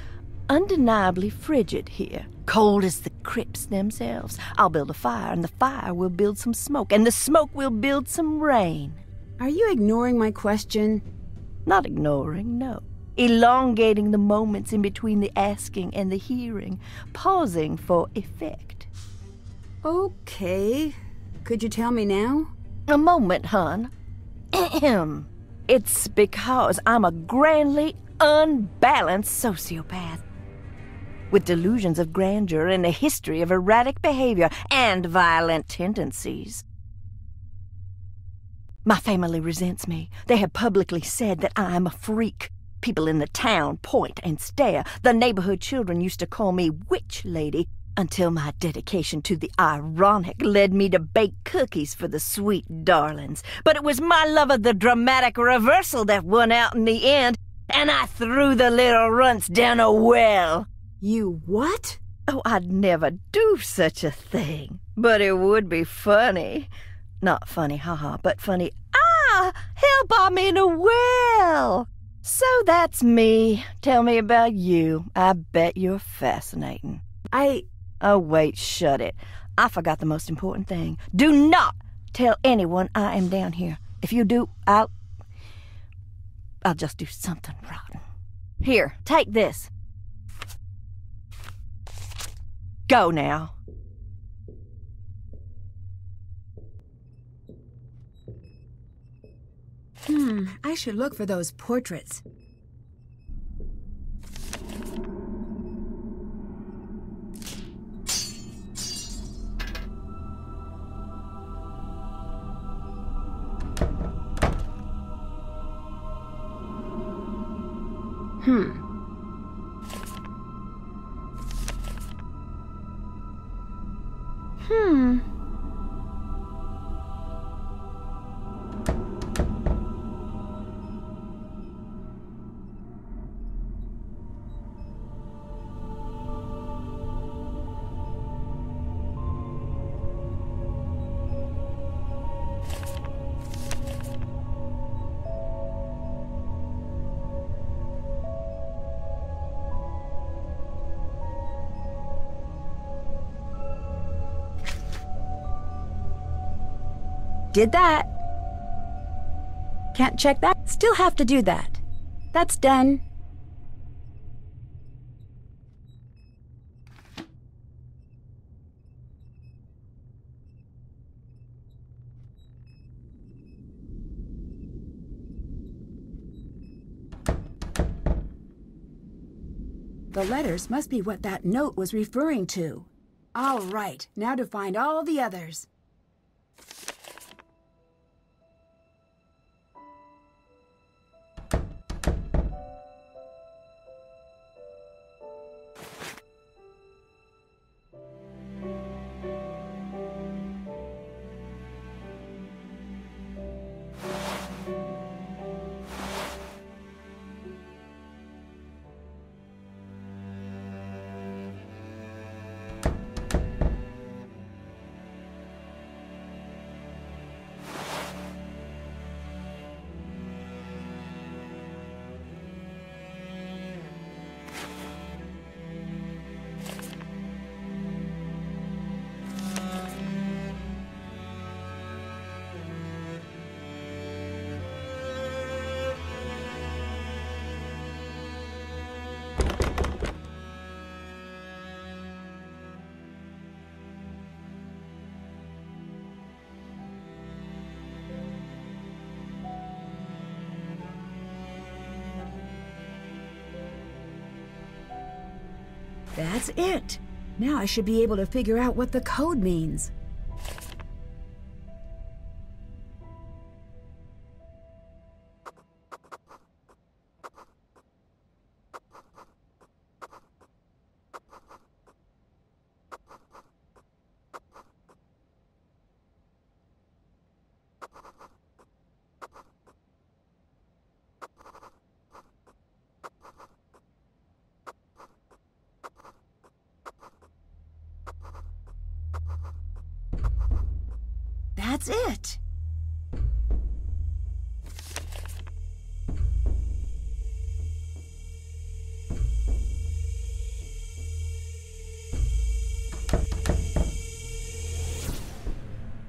undeniably frigid here. Cold as the crypts themselves. I'll build a fire, and the fire will build some smoke, and the smoke will build some rain. Are you ignoring my question? Not ignoring, no. Elongating the moments in between the asking and the hearing. Pausing for effect. Okay. Could you tell me now? A moment, hon. Ahem. It's because I'm a grandly unbalanced sociopath, with delusions of grandeur and a history of erratic behavior and violent tendencies. My family resents me. They have publicly said that I'm a freak. People in the town point and stare. The neighborhood children used to call me Witch Lady, until my dedication to the ironic led me to bake cookies for the sweet darlings. But it was my love of the dramatic reversal that won out in the end, and I threw the little runts down a well. You what? Oh, I'd never do such a thing. But it would be funny. Not funny, haha, but funny. Help, I'm in a well. So that's me. Tell me about you. I bet you're fascinating. Oh, wait, shut it. I forgot the most important thing. Do not tell anyone I am down here. If you do, I'll just do something rotten. Here, take this. Go now. I should look for those portraits. Did that. Can't check that. Still have to do that. That's done. The letters must be what that note was referring to. All right, now to find all the others. That's it. Now I should be able to figure out what the code means. That's it.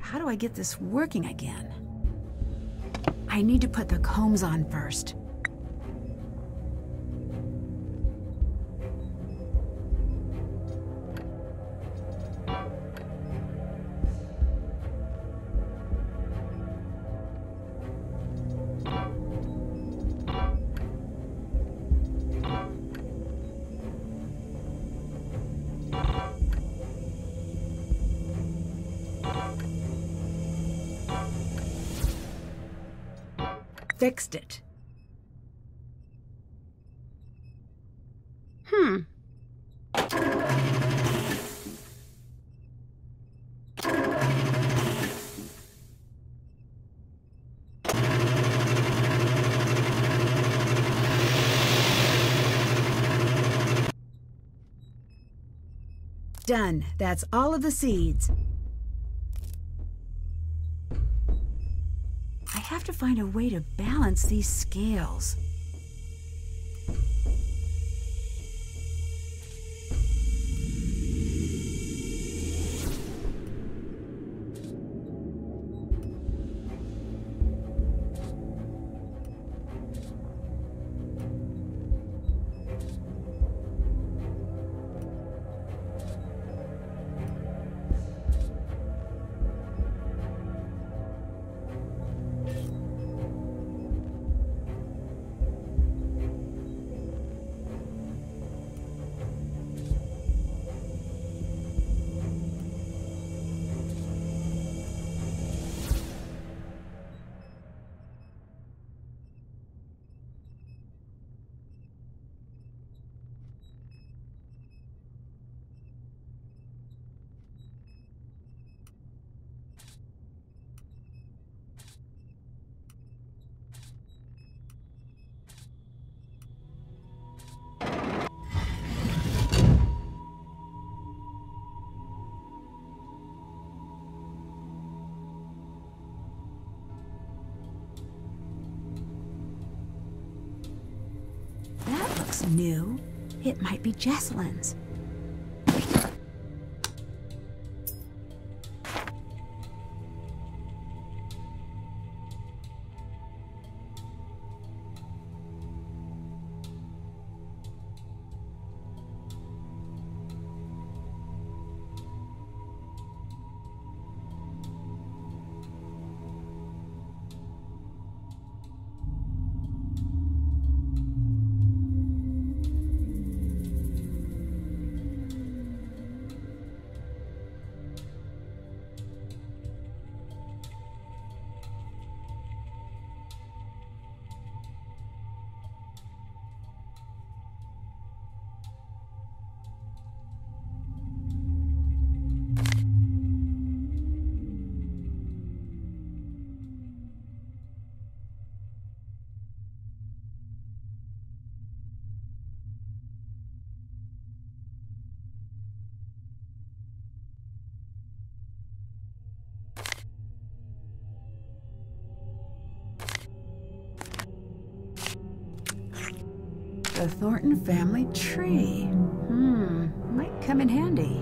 How do I get this working again? I need to put the combs on first. Fixed it. Done. That's all of the seeds. I have to find a way to balance these scales. looks new. It might be Jesselyn's. The Thornton family tree. Might come in handy.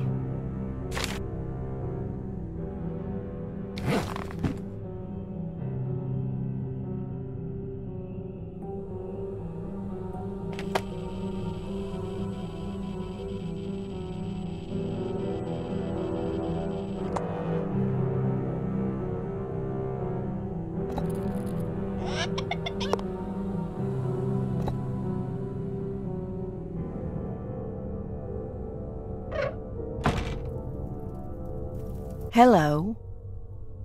Hello.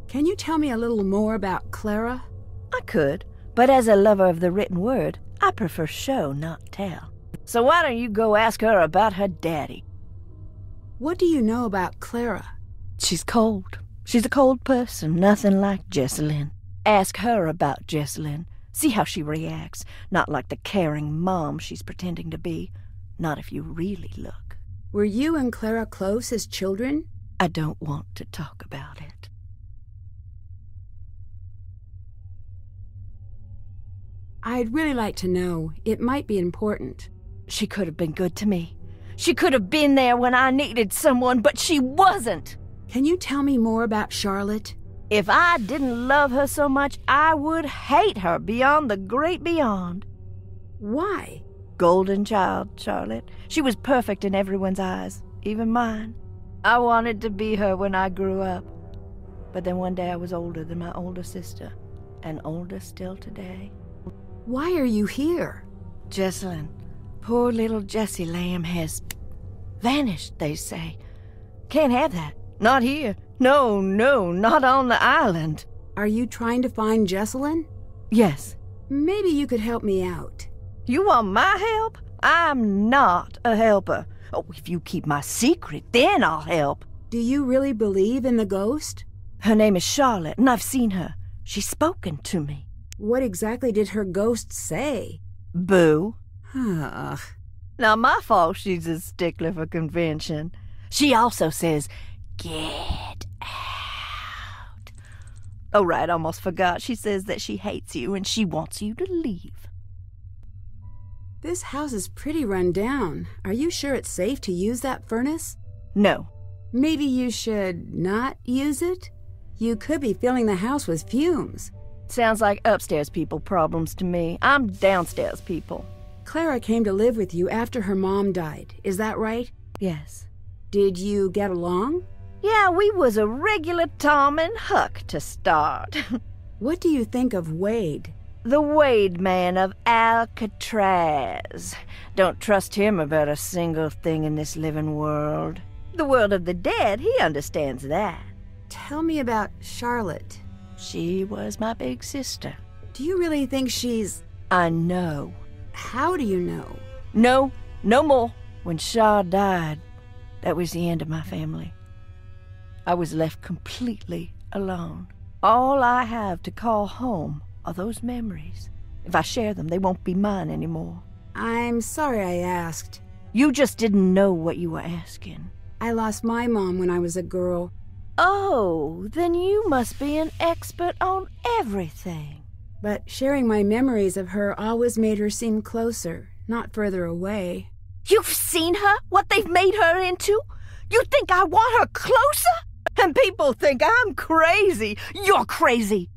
Can you tell me a little more about Clara? I could, but as a lover of the written word, I prefer show, not tell. So why don't you go ask her about her daddy? What do you know about Clara? She's cold. She's a cold person, nothing like Jesselyn. Ask her about Jesselyn. See how she reacts. Not like the caring mom she's pretending to be. Not if you really look. Were you and Clara close as children? I don't want to talk about it. I'd really like to know. It might be important. She could have been good to me. She could have been there when I needed someone, but she wasn't. Can you tell me more about Charlotte? If I didn't love her so much, I would hate her beyond the great beyond. Why? Golden child, Charlotte. She was perfect in everyone's eyes, even mine. I wanted to be her when I grew up. But then one day I was older than my older sister, and older still today. Why are you here? Jesselyn, poor little Jessie Lamb has vanished, they say. Can't have that. Not here. No, not on the island. Are you trying to find Jesselyn? Yes. Maybe you could help me out. You want my help? I'm not a helper. Oh, if you keep my secret, then I'll help. Do you really believe in the ghost? Her name is Charlotte, and I've seen her. She's spoken to me. What exactly did her ghost say? Boo. Ugh. Not my fault she's a stickler for convention. She also says, get out. Oh, right, almost forgot. She says that she hates you and she wants you to leave. This house is pretty run down. Are you sure it's safe to use that furnace? No. Maybe you should not use it? You could be filling the house with fumes. Sounds like upstairs people problems to me. I'm downstairs people. Clara came to live with you after her mom died. Is that right? Yes. Did you get along? Yeah, we was a regular Tom and Huck to start. What do you think of Wade? The Wade man of Alcatraz. Don't trust him about a single thing in this living world. The world of the dead, he understands that. Tell me about Charlotte. She was my big sister. Do you really think she's... I know. How do you know? No more. When Char died, that was the end of my family. I was left completely alone. All I have to call home are those memories. If I share them, they won't be mine anymore. I'm sorry I asked. You just didn't know what you were asking. I lost my mom when I was a girl. Oh, then you must be an expert on everything. But sharing my memories of her always made her seem closer, not further away. You've seen her? What they've made her into? You think I want her closer? And people think I'm crazy. You're crazy.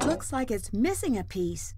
Looks like it's missing a piece.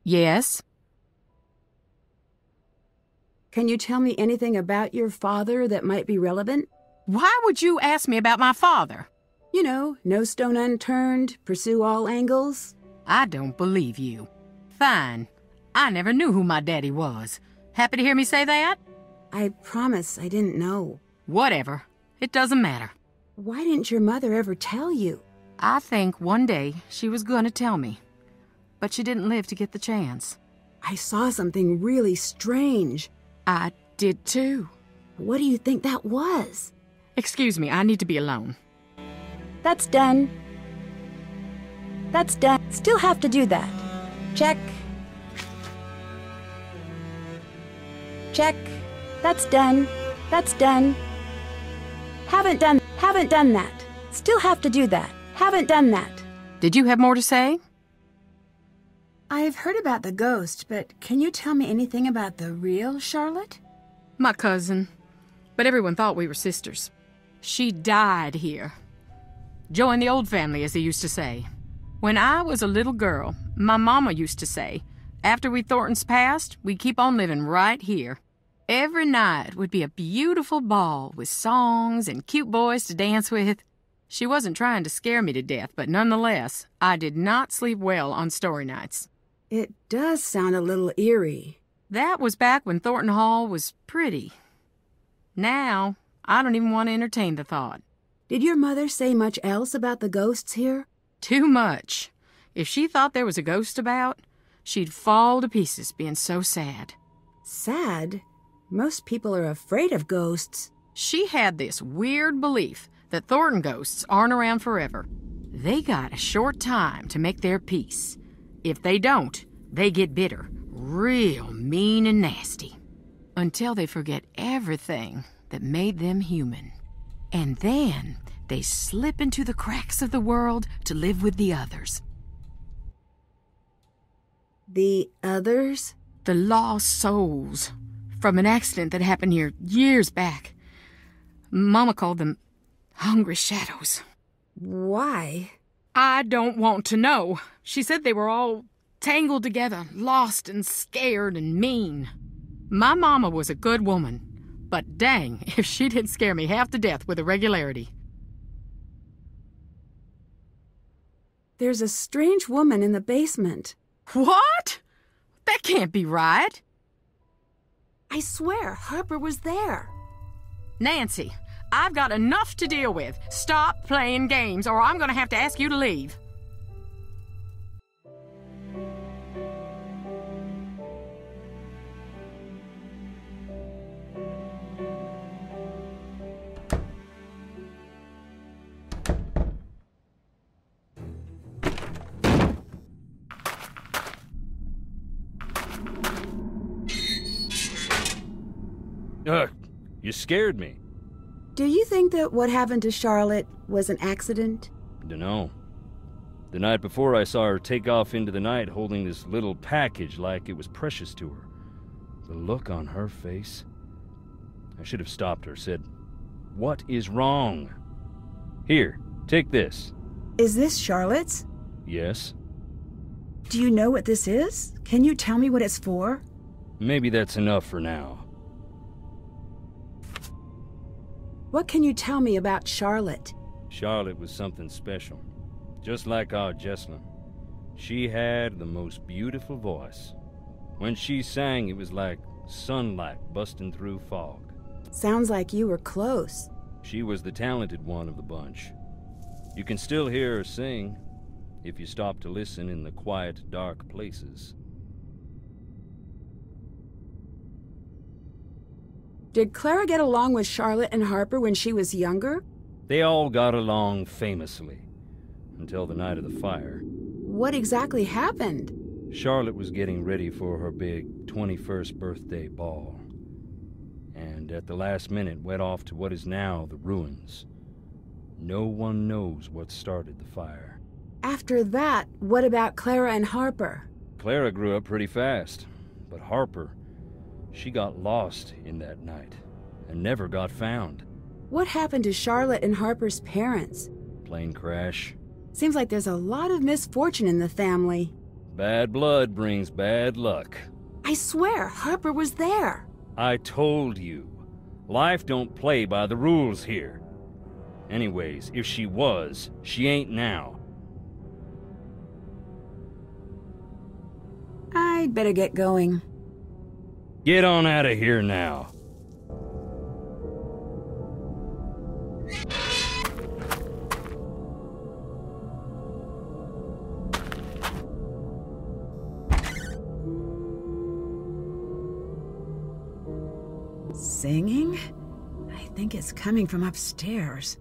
Yes? Can you tell me anything about your father that might be relevant? Why would you ask me about my father? You know, no stone unturned, pursue all angles. I don't believe you. Fine. I never knew who my daddy was. Happy to hear me say that? I promise I didn't know. Whatever. It doesn't matter. Why didn't your mother ever tell you? I think one day she was gonna tell me. But she didn't live to get the chance. I saw something really strange. I did too. What do you think that was? Excuse me, I need to be alone. That's done. That's done. Still have to do that. Check. Check. That's done. That's done. Haven't done that. Still have to do that. Haven't done that. Did you have more to say? I've heard about the ghost, but can you tell me anything about the real Charlotte? My cousin. But everyone thought we were sisters. She died here. Joined the old family, as they used to say. When I was a little girl, my mama used to say, after we Thorntons passed, we'd keep on living right here. Every night would be a beautiful ball with songs and cute boys to dance with. She wasn't trying to scare me to death, but nonetheless, I did not sleep well on story nights. It does sound a little eerie. That was back when Thornton Hall was pretty. Now, I don't even want to entertain the thought. Did your mother say much else about the ghosts here? Too much. If she thought there was a ghost about, she'd fall to pieces being so sad. Sad? Most people are afraid of ghosts. She had this weird belief that Thornton ghosts aren't around forever. They got a short time to make their peace. If they don't, they get bitter, real mean and nasty, until they forget everything that made them human. And then they slip into the cracks of the world to live with the others. The others? The lost souls from an accident that happened here years back. Mama called them hungry shadows. Why? I don't want to know. She said they were all tangled together, lost and scared and mean. My mama was a good woman, but dang if she didn't scare me half to death with a regularity. There's a strange woman in the basement. What? That can't be right. I swear, Harper was there. Nancy, I've got enough to deal with. Stop playing games, or I'm going to have to ask you to leave. You scared me. Do you think that what happened to Charlotte was an accident? Dunno. The night before, I saw her take off into the night holding this little package like it was precious to her. The look on her face. I should have stopped her, said, "What is wrong?" "Here, take this." Is this Charlotte's? "Yes." Do you know what this is? Can you tell me what it's for? "Maybe that's enough for now." What can you tell me about Charlotte? Charlotte was something special. Just like our Jesslyn. She had the most beautiful voice. When she sang, it was like sunlight busting through fog. Sounds like you were close. She was the talented one of the bunch. You can still hear her sing, if you stop to listen in the quiet, dark places. Did Clara get along with Charlotte and Harper when she was younger? They all got along famously, until the night of the fire. What exactly happened? Charlotte was getting ready for her big 21st birthday ball, and at the last minute went off to what is now the ruins. No one knows what started the fire. After that, what about Clara and Harper? Clara grew up pretty fast, but Harper, she got lost in that night and never got found. What happened to Charlotte and Harper's parents? Plane crash. Seems like there's a lot of misfortune in the family. Bad blood brings bad luck. I swear, Harper was there. I told you. Life don't play by the rules here. Anyways, if she was, she ain't now. I'd better get going. Get on out of here now. Singing? I think it's coming from upstairs.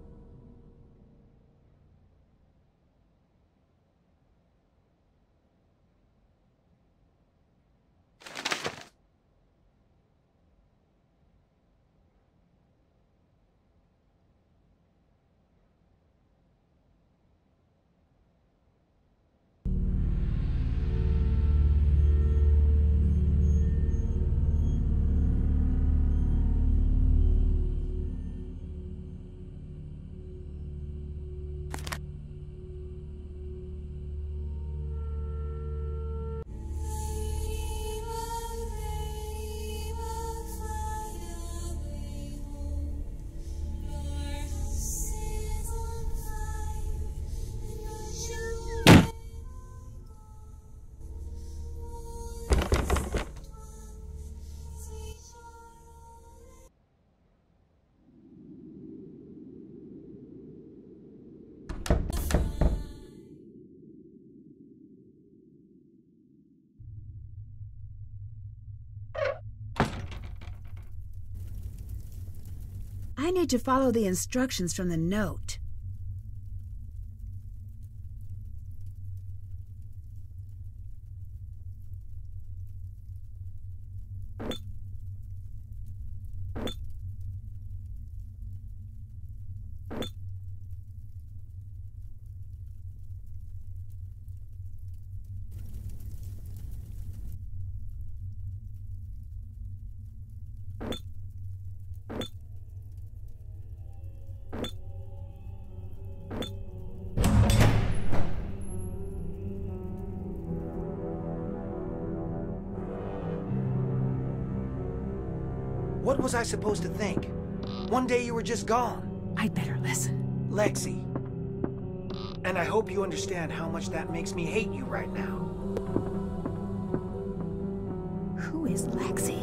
I need to follow the instructions from the note. What was I supposed to think? One day you were just gone. I'd better listen. Lexi. And I hope you understand how much that makes me hate you right now. Who is Lexi?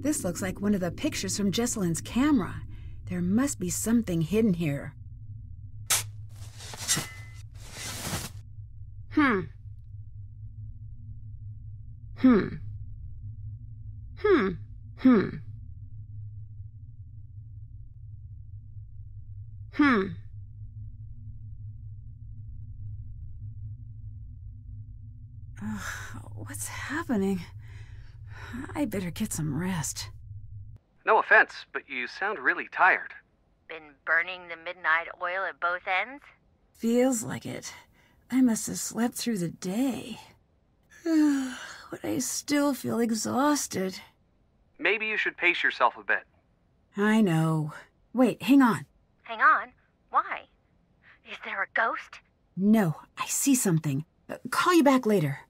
This looks like one of the pictures from Jesselyn's camera. There must be something hidden here. Hmm. What's happening? I better get some rest. No offense, but you sound really tired. Been burning the midnight oil at both ends? Feels like it. I must have slept through the day. But I still feel exhausted. Maybe you should pace yourself a bit. I know. Wait, hang on. Hang on? Why? Is there a ghost? No, I see something. Call you back later.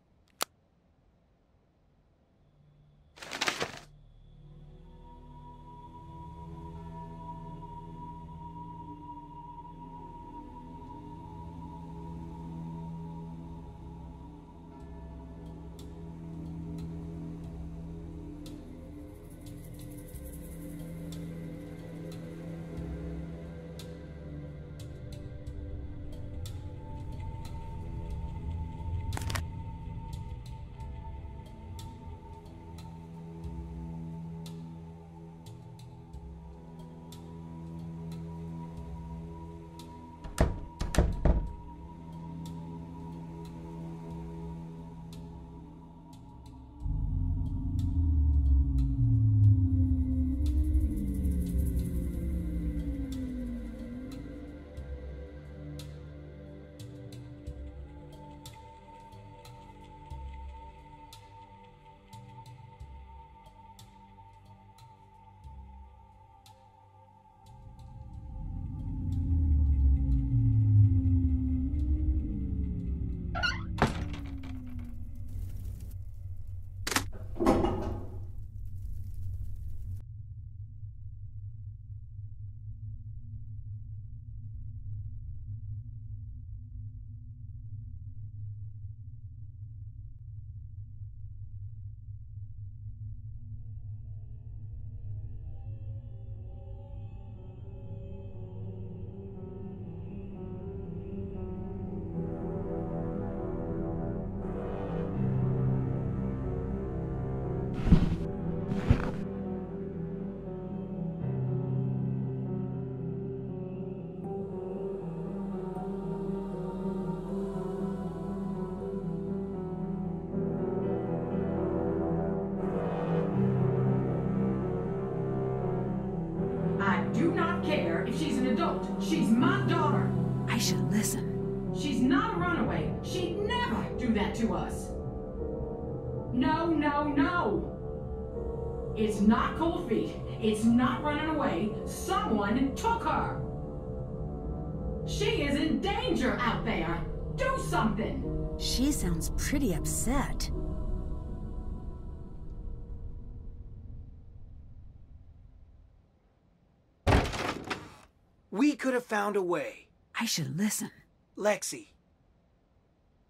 She's an adult. She's my daughter. I should listen. She's not a runaway. She'd never do that to us. No, no, no. It's not cold feet. It's not running away. Someone took her. She is in danger out there. Do something. She sounds pretty upset. We could have found a way. I should listen. Lexi,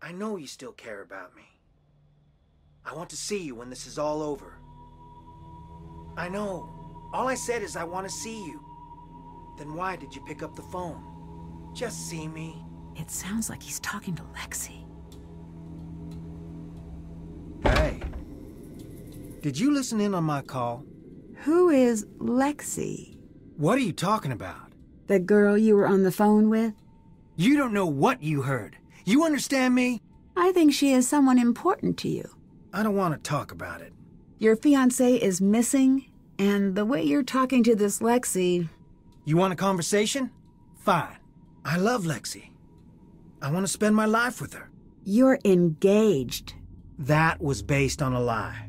I know you still care about me. I want to see you when this is all over. I know. All I said is I want to see you. Then why did you pick up the phone? Just see me. It sounds like he's talking to Lexi. Hey. Did you listen in on my call? Who is Lexi? What are you talking about? The girl you were on the phone with? You don't know what you heard. You understand me? I think she is someone important to you. I don't want to talk about it. Your fiancé is missing, and the way you're talking to this Lexi... You want a conversation? Fine. I love Lexi. I want to spend my life with her. You're engaged. That was based on a lie.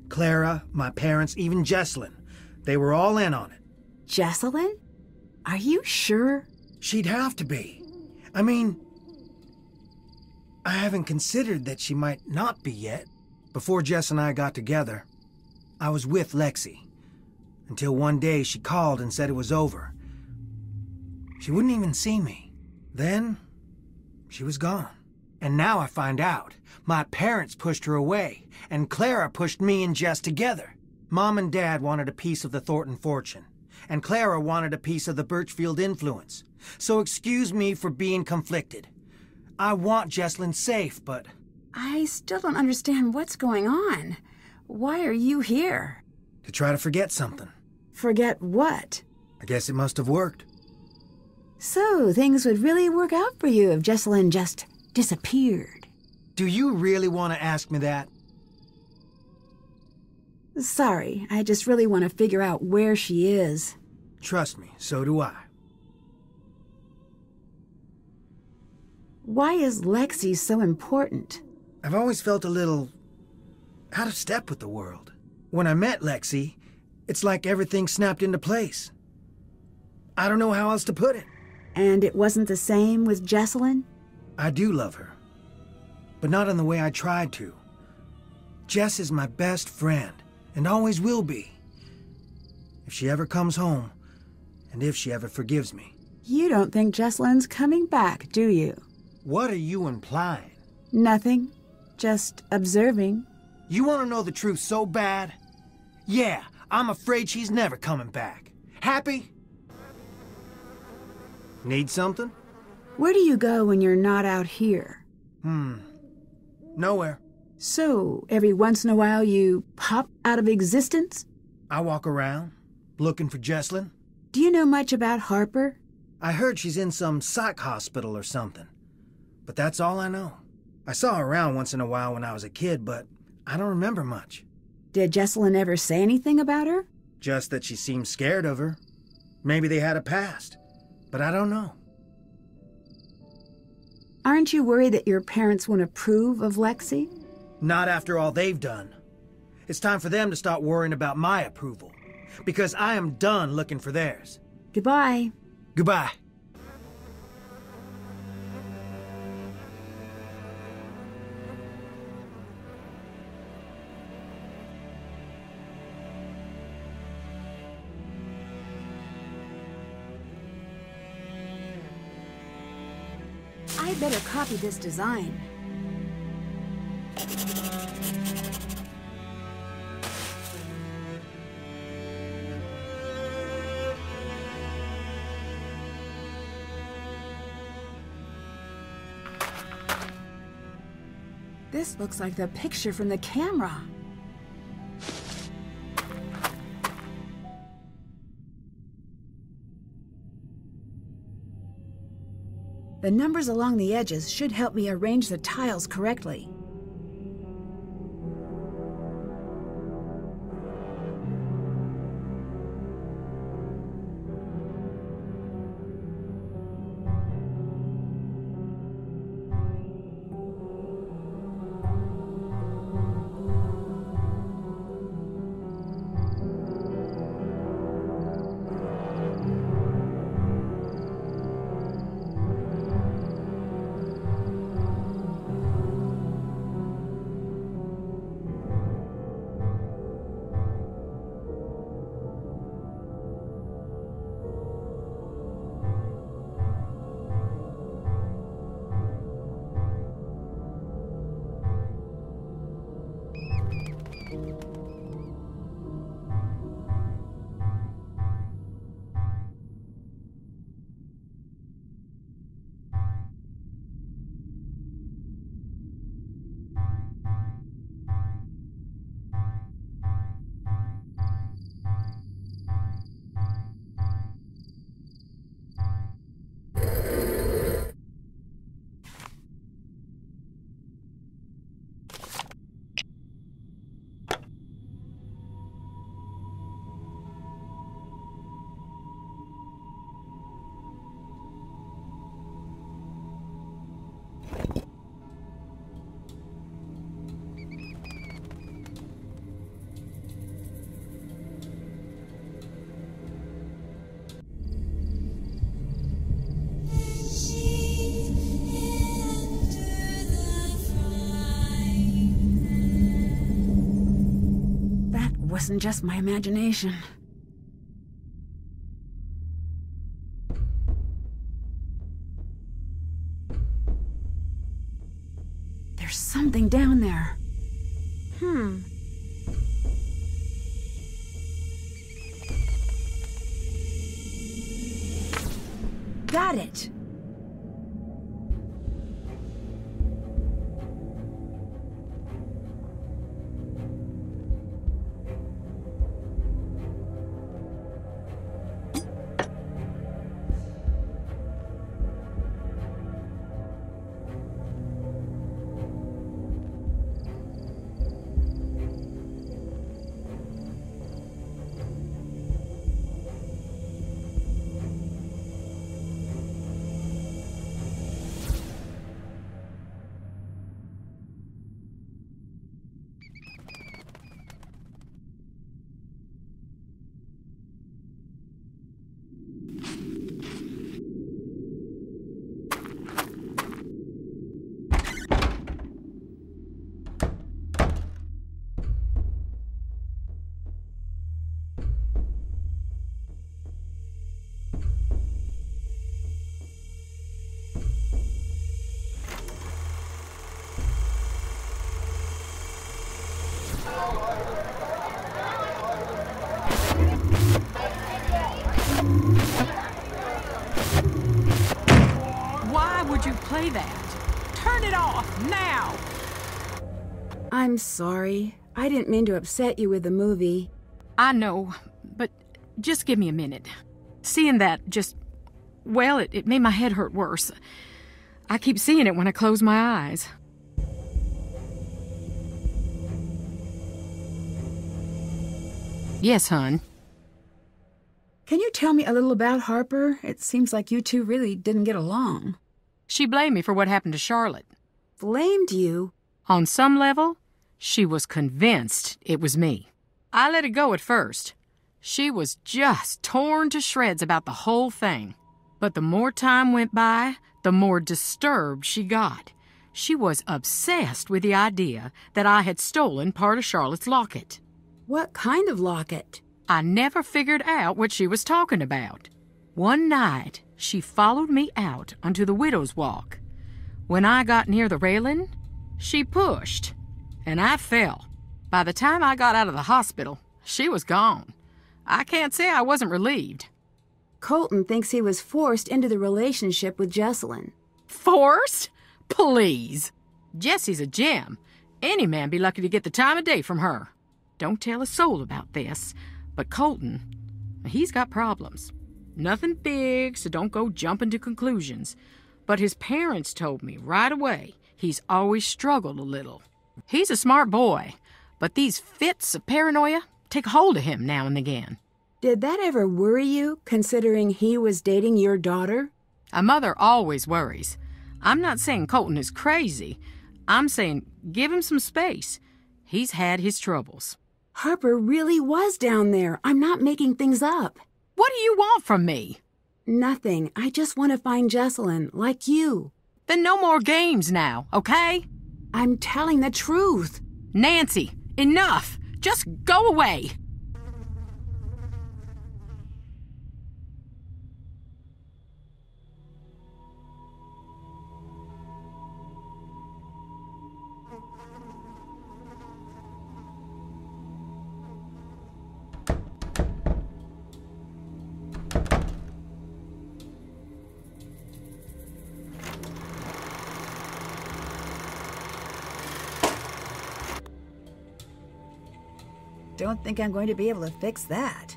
Clara, my parents, even Jesselyn, they were all in on it. Jesselyn? Are you sure? She'd have to be. I mean, I haven't considered that she might not be yet. Before Jess and I got together, I was with Lexi. Until one day she called and said it was over. She wouldn't even see me. Then, she was gone. And now I find out my parents pushed her away, and Clara pushed me and Jess together. Mom and Dad wanted a piece of the Thornton fortune, and Clara wanted a piece of the Birchfield influence. So excuse me for being conflicted. I want Jesslyn safe, but... I still don't understand what's going on. Why are you here? To try to forget something. Forget what? I guess it must have worked. So, things would really work out for you if Jesselyn just disappeared. Do you really want to ask me that? Sorry, I just really want to figure out where she is. Trust me, so do I. Why is Lexi so important? I've always felt a little out of step with the world. When I met Lexi, it's like everything snapped into place. I don't know how else to put it. And it wasn't the same with Jesselyn? I do love her, but not in the way I tried to. Jess is my best friend, and always will be. If she ever comes home, and if she ever forgives me. You don't think Jesselyn's coming back, do you? What are you implying? Nothing. Just observing. You want to know the truth so bad? Yeah, I'm afraid she's never coming back. Happy? Need something? Where do you go when you're not out here? Nowhere. So, every once in a while you pop out of existence? I walk around, looking for Jesslyn. Do you know much about Harper? I heard she's in some psych hospital or something. But that's all I know. I saw her around once in a while when I was a kid, but I don't remember much. Did Jesselyn ever say anything about her? Just that she seemed scared of her. Maybe they had a past, but I don't know. Aren't you worried that your parents won't approve of Lexi? Not after all they've done. It's time for them to start worrying about my approval, because I am done looking for theirs. Goodbye. Goodbye. I'd better copy this design. This looks like the picture from the camera. The numbers along the edges should help me arrange the tiles correctly. Wasn't just my imagination. There's something down there. got it. Why would you play that? Turn it off, now! I'm sorry. I didn't mean to upset you with the movie. I know, but just give me a minute. Seeing that just... well, it made my head hurt worse. I keep seeing it when I close my eyes. Yes, hon. Can you tell me a little about Harper? It seems like you two really didn't get along. She blamed me for what happened to Charlotte. Blamed you? On some level, she was convinced it was me. I let it go at first. She was just torn to shreds about the whole thing. But the more time went by, the more disturbed she got. She was obsessed with the idea that I had stolen part of Charlotte's locket. What kind of locket? I never figured out what she was talking about. One night, she followed me out onto the widow's walk. When I got near the railing, she pushed, and I fell. By the time I got out of the hospital, she was gone. I can't say I wasn't relieved. Colton thinks he was forced into the relationship with Jessalyn. Forced? Please. Jessie's a gem. Any man be lucky to get the time of day from her. Don't tell a soul about this, but Colton, he's got problems. Nothing big, so don't go jumping to conclusions. But his parents told me right away he's always struggled a little. He's a smart boy, but these fits of paranoia take hold of him now and again. Did that ever worry you, considering he was dating your daughter? A mother always worries. I'm not saying Colton is crazy. I'm saying give him some space. He's had his troubles. Harper really was down there. I'm not making things up. What do you want from me? Nothing. I just want to find Jessalyn, like you. Then no more games now, okay? I'm telling the truth. Nancy, enough. Just go away. Don't think I'm going to be able to fix that.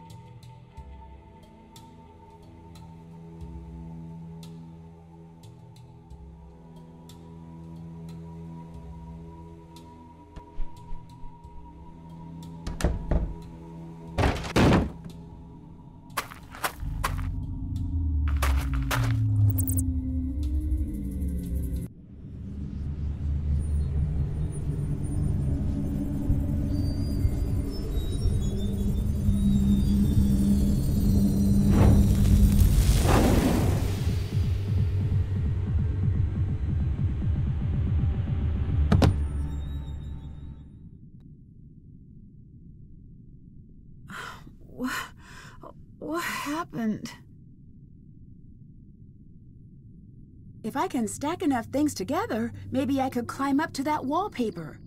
What happened? If I can stack enough things together, maybe I could climb up to that wallpaper.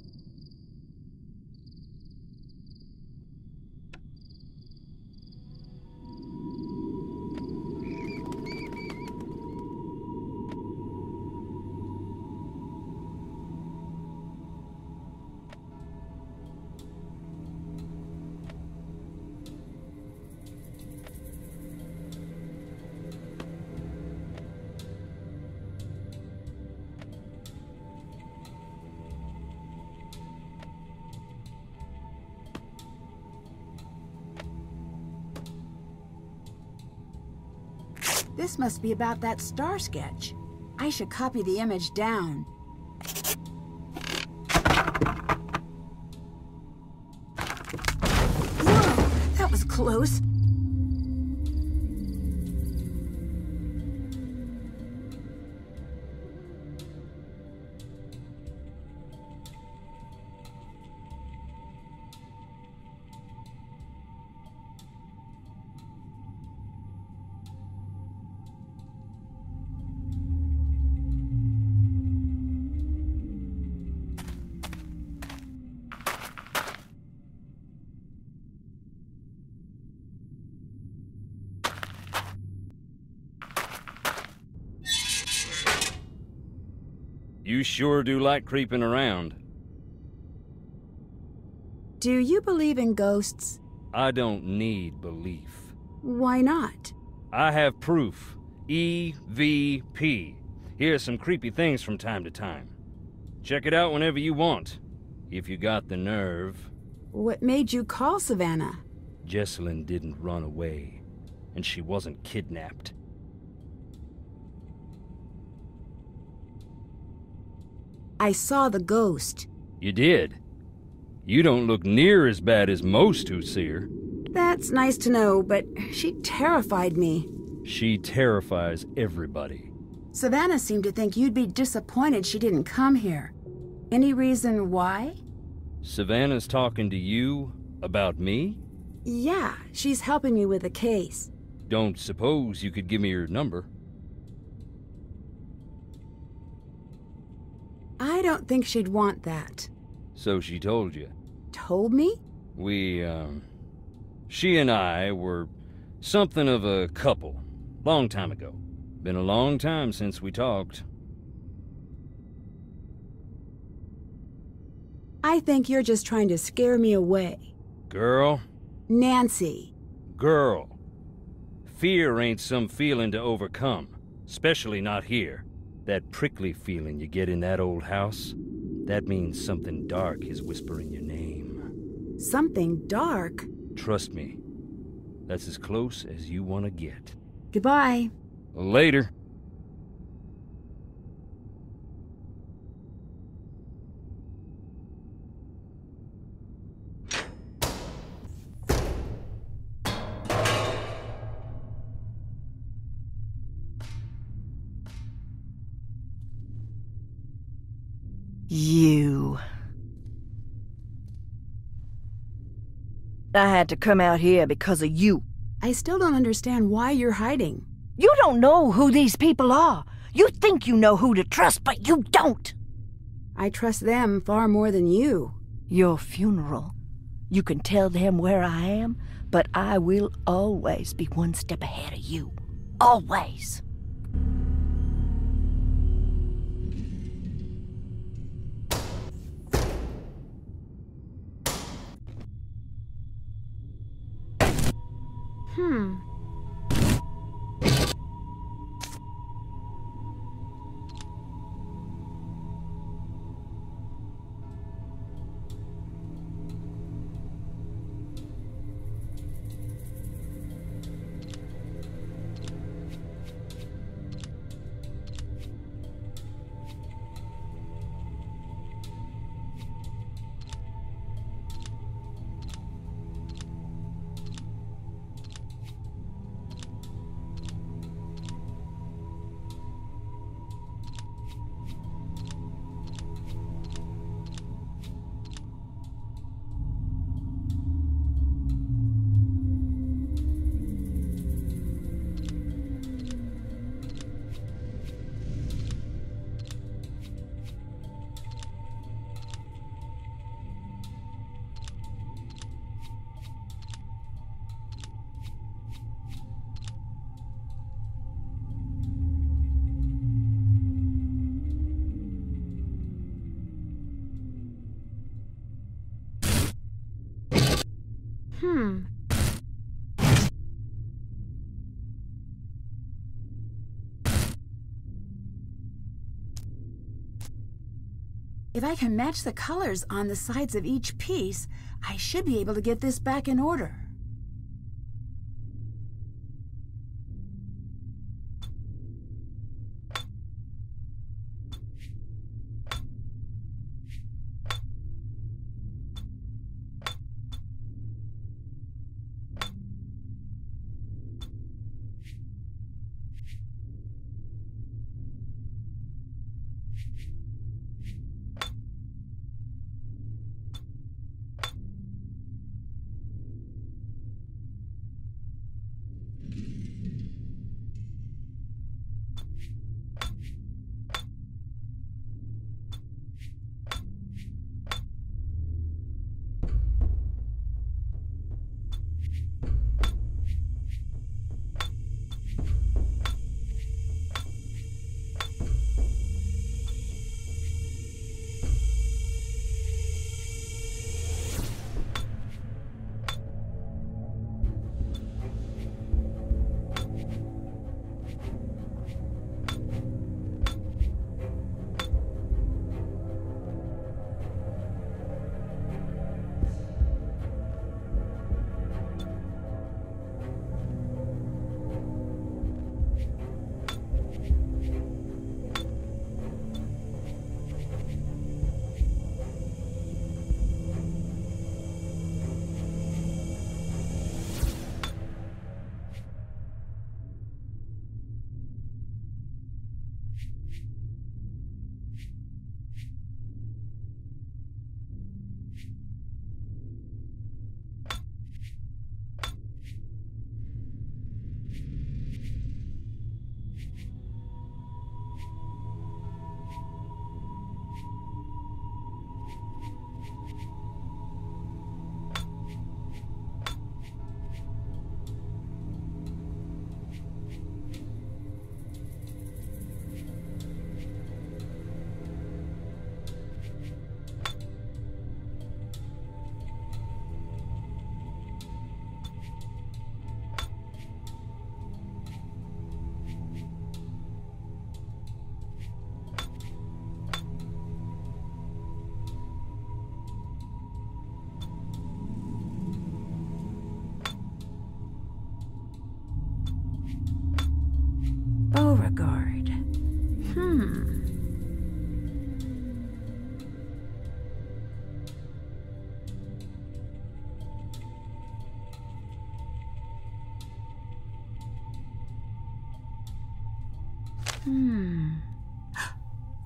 This must be about that star sketch. I should copy the image down. Whoa, that was close. You sure do like creeping around. Do you believe in ghosts? I don't need belief. Why not? I have proof. EVP. Here's some creepy things from time to time. Check it out whenever you want, if you got the nerve. What made you call Savannah? Jessalyn didn't run away, and she wasn't kidnapped. I saw the ghost. You did? You don't look near as bad as most who see her. That's nice to know, but she terrified me. She terrifies everybody. Savannah seemed to think you'd be disappointed she didn't come here. Any reason why? Savannah's talking to you about me? Yeah, she's helping me with a case. Don't suppose you could give me your number? I don't think she'd want that. So she told you? Told me? She and I were something of a couple. Long time ago. Been a long time since we talked. I think you're just trying to scare me away. Girl? Nancy. Girl. Fear ain't some feeling to overcome. Especially not here. That prickly feeling you get in that old house, that means something dark is whispering your name. Something dark? Trust me, that's as close as you want to get. Goodbye. Later. You. I had to come out here because of you. I still don't understand why you're hiding. You don't know who these people are. You think you know who to trust, but you don't. I trust them far more than you. Your funeral. You can tell them where I am, but I will always be one step ahead of you. Always. If I can match the colors on the sides of each piece, I should be able to get this back in order.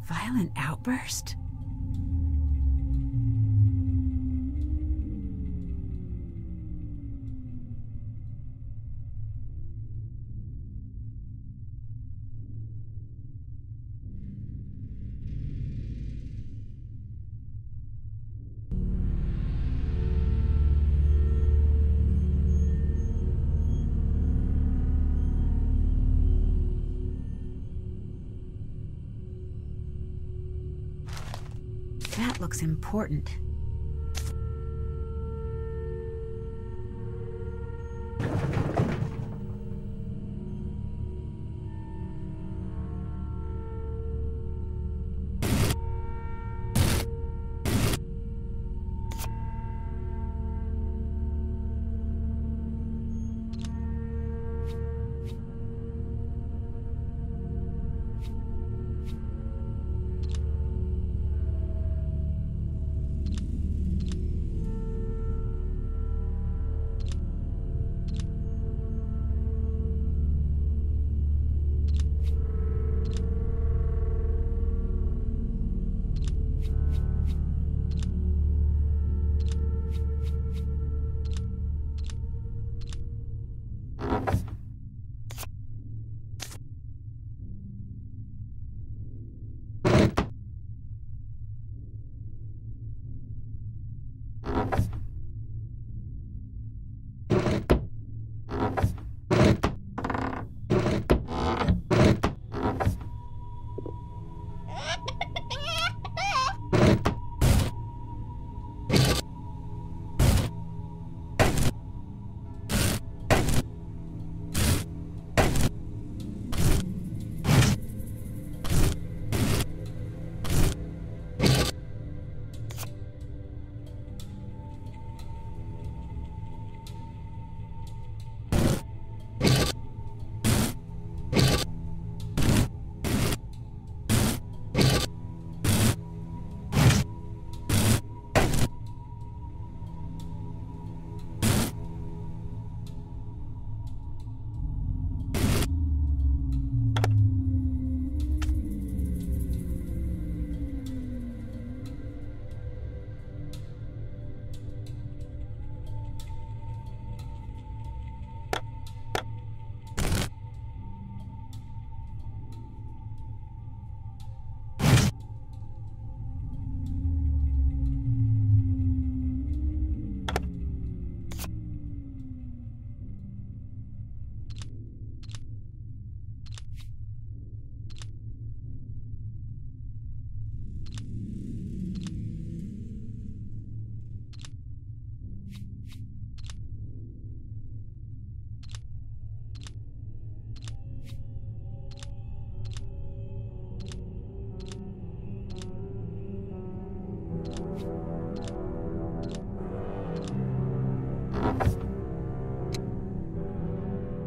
Violent outburst? That looks important.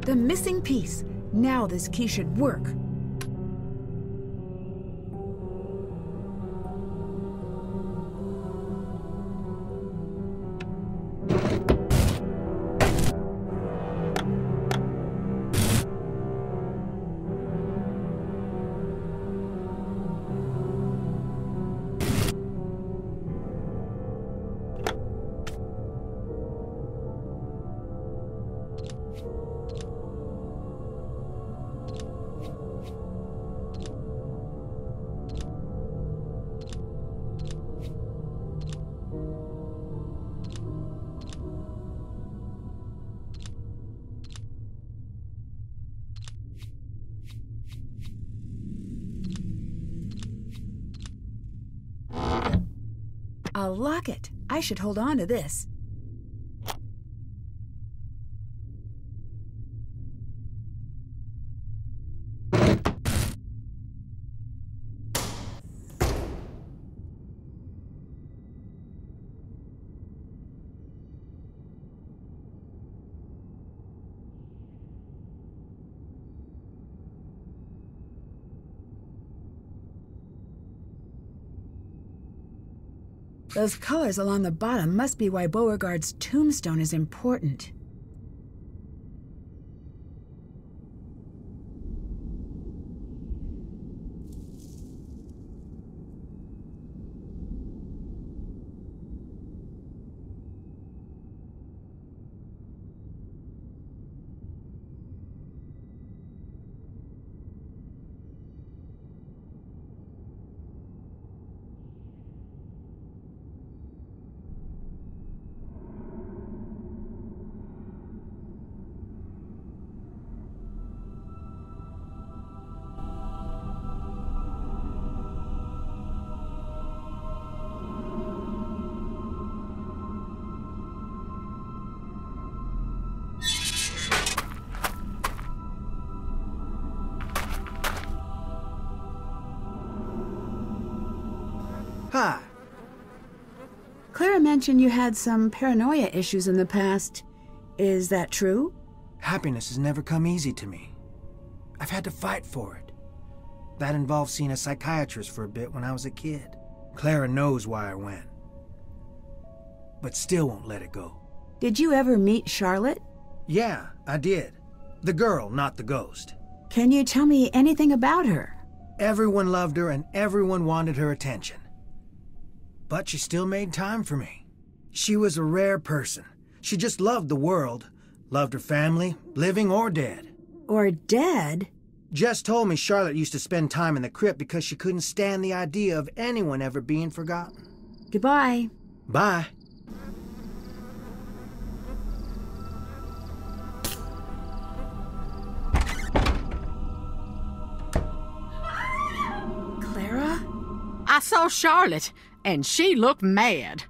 The missing piece. Now this key should work. I'll lock it. I should hold on to this. Those colors along the bottom must be why Beauregard's tombstone is important. Hi. Clara mentioned you had some paranoia issues in the past. Is that true? Happiness has never come easy to me. I've had to fight for it. That involved seeing a psychiatrist for a bit when I was a kid. Clara knows why I went. But still won't let it go. Did you ever meet Charlotte? Yeah, I did. The girl, not the ghost. Can you tell me anything about her? Everyone loved her and everyone wanted her attention. But she still made time for me. She was a rare person. She just loved the world. Loved her family, living or dead. Or dead? Jess told me Charlotte used to spend time in the crypt because she couldn't stand the idea of anyone ever being forgotten. Goodbye. Bye. Clara? I saw Charlotte, and she looked mad.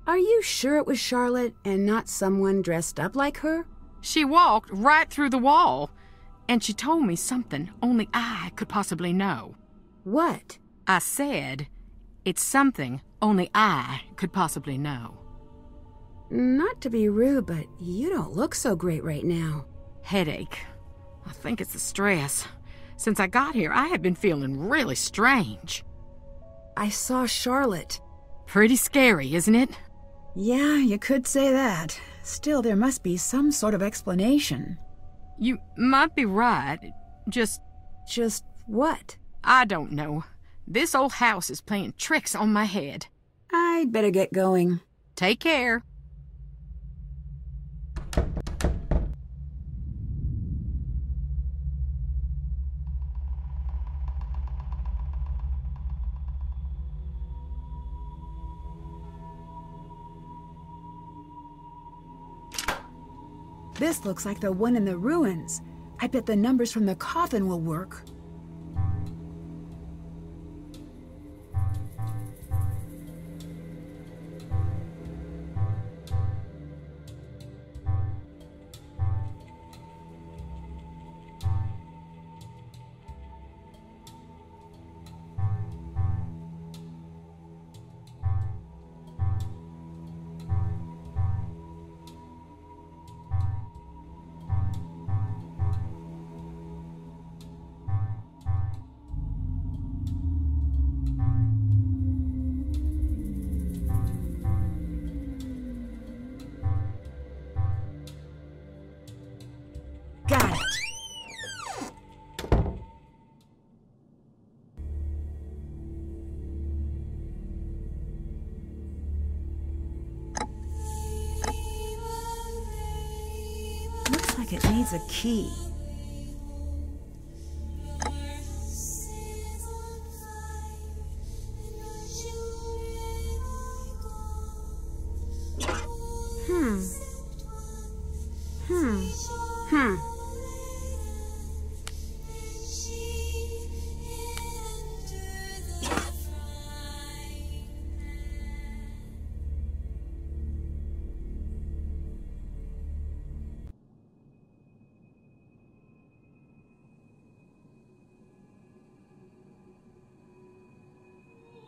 Are you sure it was Charlotte and not someone dressed up like her? She walked right through the wall, and she told me something only I could possibly know. What? I said, it's something only I could possibly know. Not to be rude, but you don't look so great right now. Headache. I think it's the stress. Since I got here, I have been feeling really strange. I saw Charlotte. Pretty scary, isn't it? Yeah, you could say that. Still, there must be some sort of explanation. You might be right. Just what? I don't know. This old house is playing tricks on my head. I'd better get going. Take care. This looks like the one in the ruins. I bet the numbers from the coffin will work. Got it. Looks like it needs a key.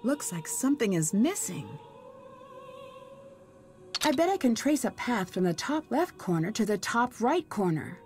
Looks like something is missing. I bet I can trace a path from the top left corner to the top right corner.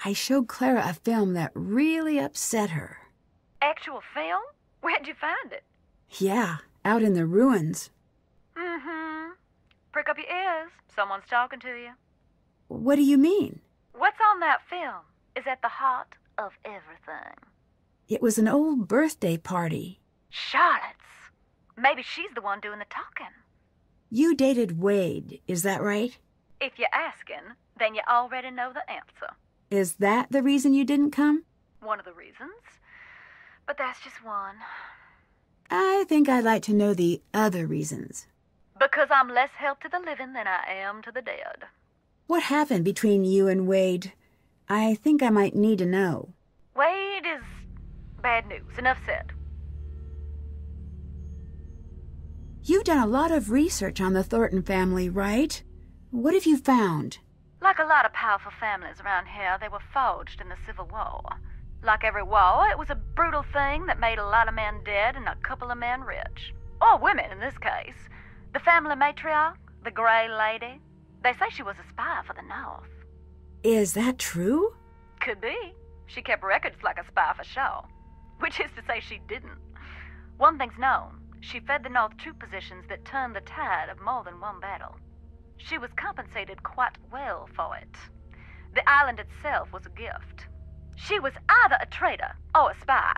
I showed Clara a film that really upset her. Actual film? Where'd you find it? Yeah, out in the ruins. Mm-hmm. Prick up your ears. Someone's talking to you. What do you mean? What's on that film is at the heart of everything. It was an old birthday party. Charlotte's. Maybe she's the one doing the talking. You dated Wade, is that right? If you're asking, then you already know the answer. Is that the reason you didn't come? One of the reasons. But that's just one. I think I'd like to know the other reasons. Because I'm less help to the living than I am to the dead. What happened between you and Wade? I think I might need to know. Wade is bad news. Enough said. You've done a lot of research on the Thornton family, right? What have you found? Like a lot of powerful families around here, they were forged in the Civil War. Like every war, it was a brutal thing that made a lot of men dead and a couple of men rich. Or women, in this case. The family matriarch, the Grey Lady, they say she was a spy for the North. Is that true? Could be. She kept records like a spy for sure. Which is to say she didn't. One thing's known. She fed the North troop positions that turned the tide of more than one battle. She was compensated quite well for it. The island itself was a gift. She was either a traitor or a spy.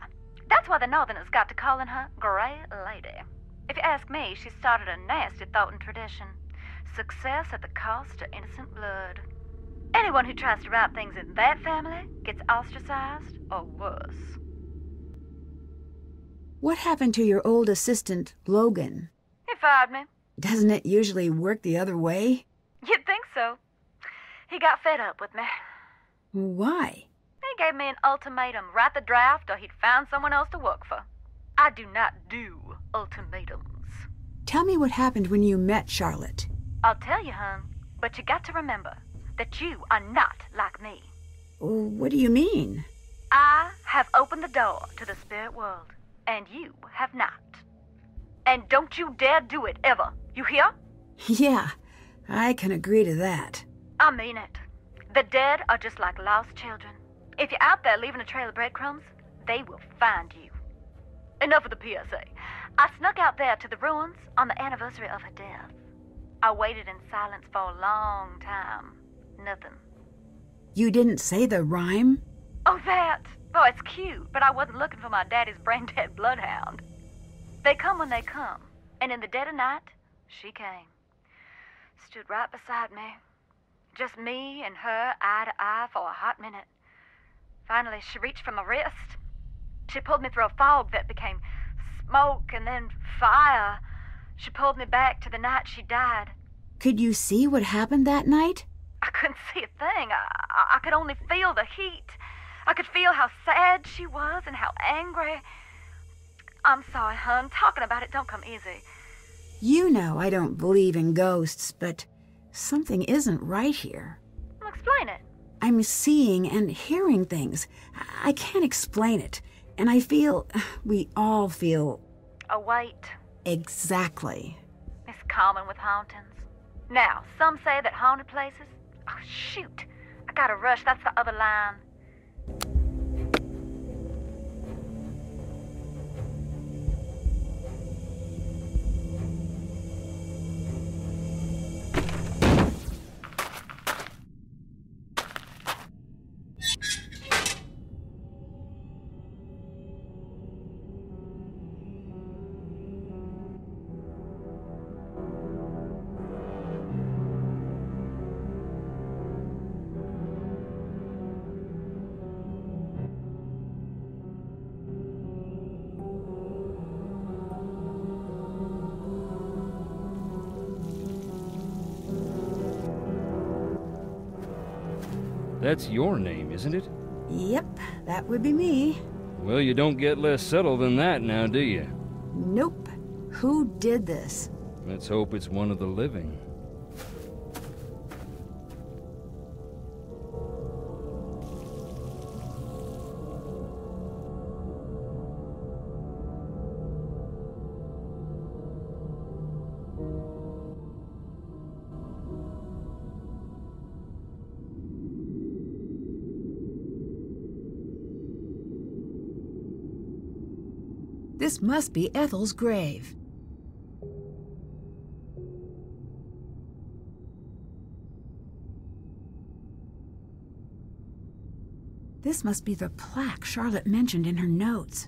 That's why the Northerners got to calling her Grey Lady. If you ask me, she started a nasty Thornton tradition. Success at the cost of innocent blood. Anyone who tries to right things in that family gets ostracized or worse. What happened to your old assistant, Logan? He fired me. Doesn't it usually work the other way? You'd think so. He got fed up with me. Why? He gave me an ultimatum. Write the draft or he'd find someone else to work for. I do not do ultimatums. Tell me what happened when you met Charlotte. I'll tell you, hon, but you got to remember that you are not like me. What do you mean? I have opened the door to the spirit world, and you have not. And don't you dare do it, ever. You hear? Yeah, I can agree to that. I mean it. The dead are just like lost children. If you're out there leaving a trail of breadcrumbs, they will find you. Enough of the PSA. I snuck out there to the ruins on the anniversary of her death. I waited in silence for a long time. Nothing. You didn't say the rhyme? Oh, that. Oh, it's cute, but I wasn't looking for my daddy's brain-dead bloodhound. They come when they come, and in the dead of night, she came. Stood right beside me. Just me and her, eye to eye, for a hot minute. Finally, she reached for my wrist. She pulled me through a fog that became smoke and then fire. She pulled me back to the night she died. Could you see what happened that night? I couldn't see a thing. I could only feel the heat. I could feel how sad she was and how angry. I'm sorry, hon. Talking about it don't come easy. You know I don't believe in ghosts, but something isn't right here. Well, explain it. I'm seeing and hearing things. I can't explain it. And I feel, we all feel... a weight. Exactly. It's common with hauntings. Now, some say that haunted places... Oh, shoot. I gotta rush. That's the other line. That's your name, isn't it? Yep, that would be me. Well, you don't get less subtle than that now, do you? Nope. Who did this? Let's hope it's one of the living. This must be Ethel's grave. This must be the plaque Charlotte mentioned in her notes.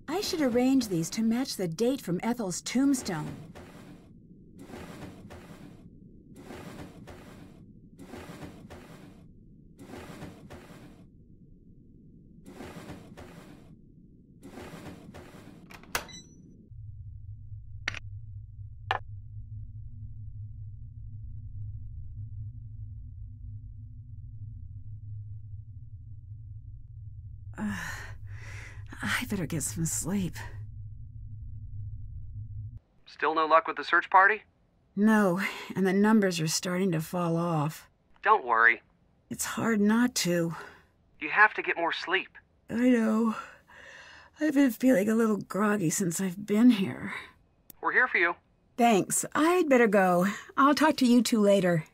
I should arrange these to match the date from Ethel's tombstone. I better get some sleep. Still no luck with the search party? No, and the numbers are starting to fall off. Don't worry. It's hard not to. You have to get more sleep. I know. I've been feeling a little groggy since I've been here. We're here for you. Thanks. I'd better go. I'll talk to you two later.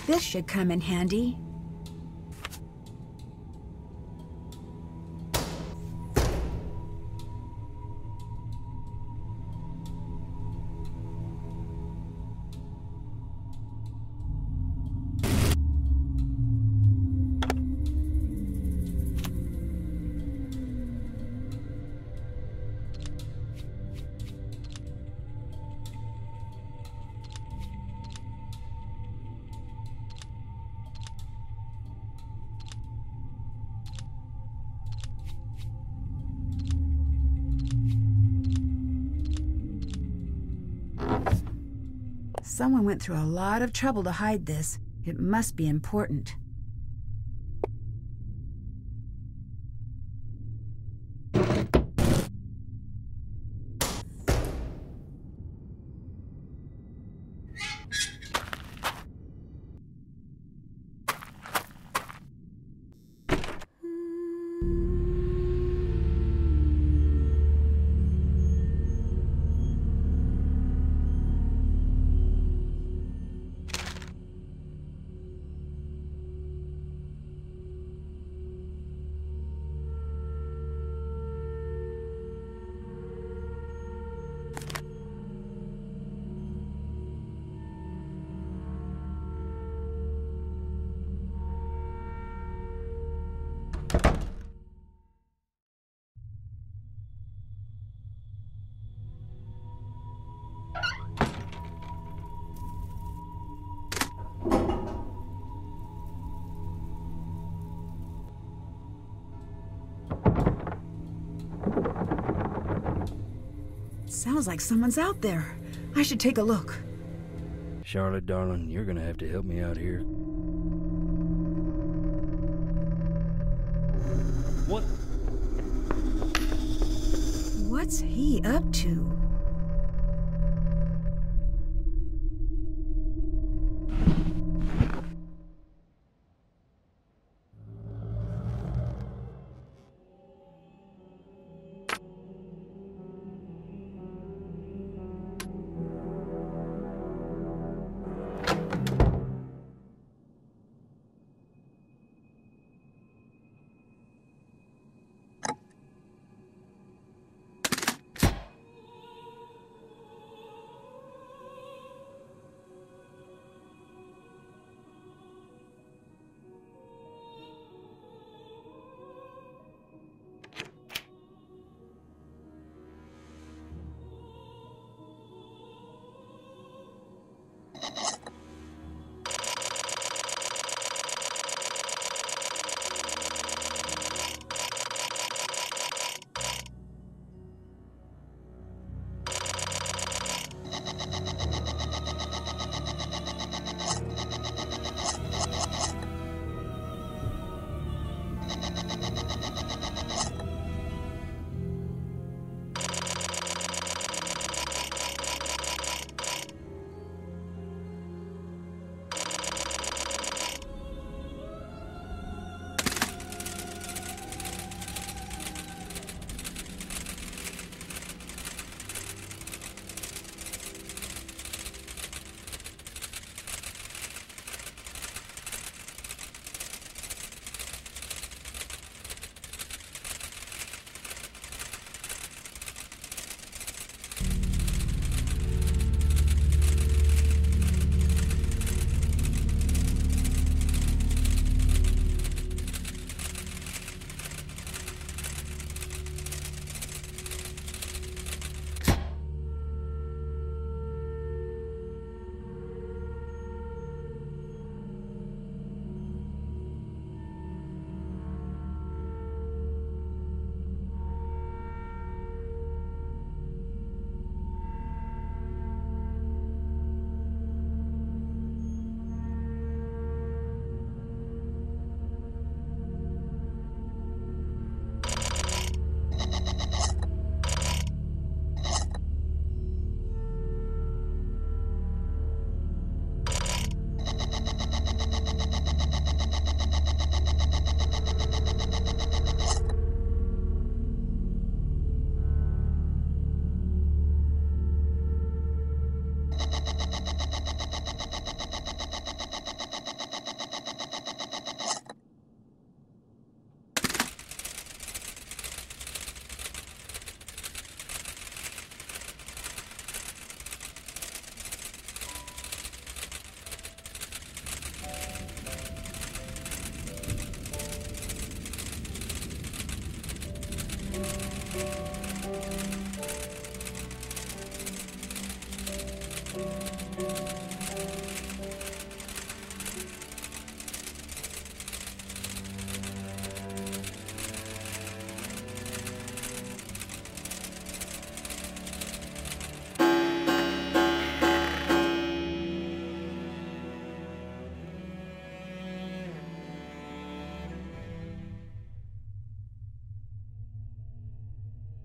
This should come in handy. Someone went through a lot of trouble to hide this. It must be important. Sounds like someone's out there. I should take a look. Charlotte, darling, you're gonna have to help me out here. What's he up to?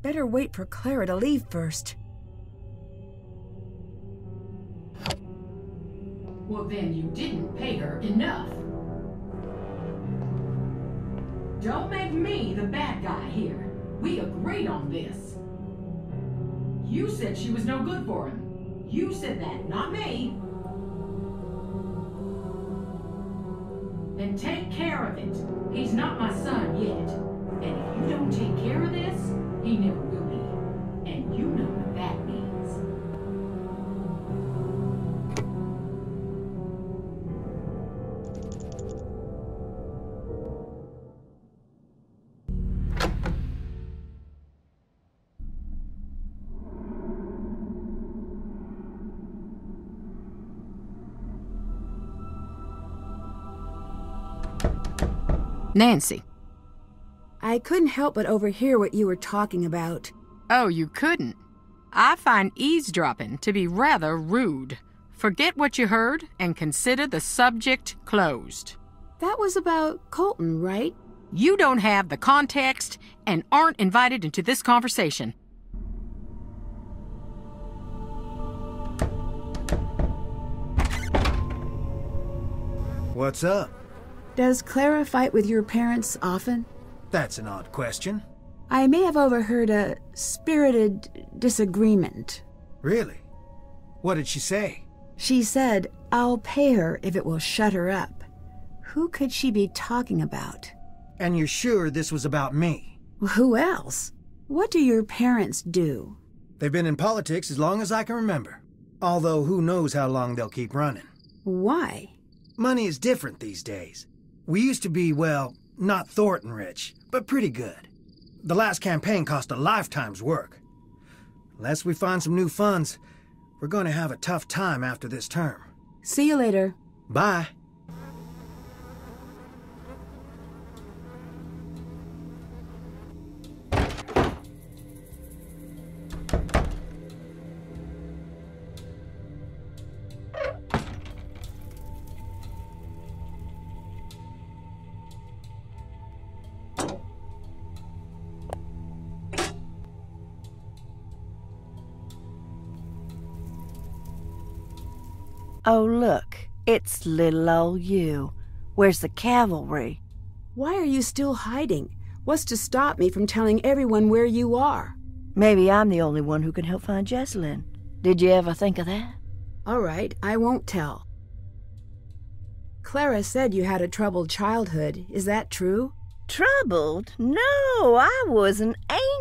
Better wait for Clara to leave first. Well, then you didn't pay her enough. Don't make me the bad guy here. We agreed on this. You said she was no good for him. You said that, not me. Then take care of it. He's not my son yet. And if you don't take care of this, he never will be. And you know what that means. Nancy. I couldn't help but overhear what you were talking about. Oh, you couldn't? I find eavesdropping to be rather rude. Forget what you heard and consider the subject closed. That was about Colton, right? You don't have the context and aren't invited into this conversation. What's up? Does Clara fight with your parents often? That's an odd question. I may have overheard a spirited disagreement. Really? What did she say? She said, I'll pay her if it will shut her up. Who could she be talking about? And you're sure this was about me? Well, who else? What do your parents do? They've been in politics as long as I can remember. Although who knows how long they'll keep running. Why? Money is different these days. We used to be, well, not Thornton rich, but pretty good. The last campaign cost a lifetime's work. Unless we find some new funds, we're going to have a tough time after this term. See you later. Bye. Oh, look, it's little old you. Where's the cavalry? Why are you still hiding? What's to stop me from telling everyone where you are? Maybe I'm the only one who can help find Jessalyn. Did you ever think of that? All right, I won't tell. Clara said you had a troubled childhood. Is that true? Troubled? No, I was an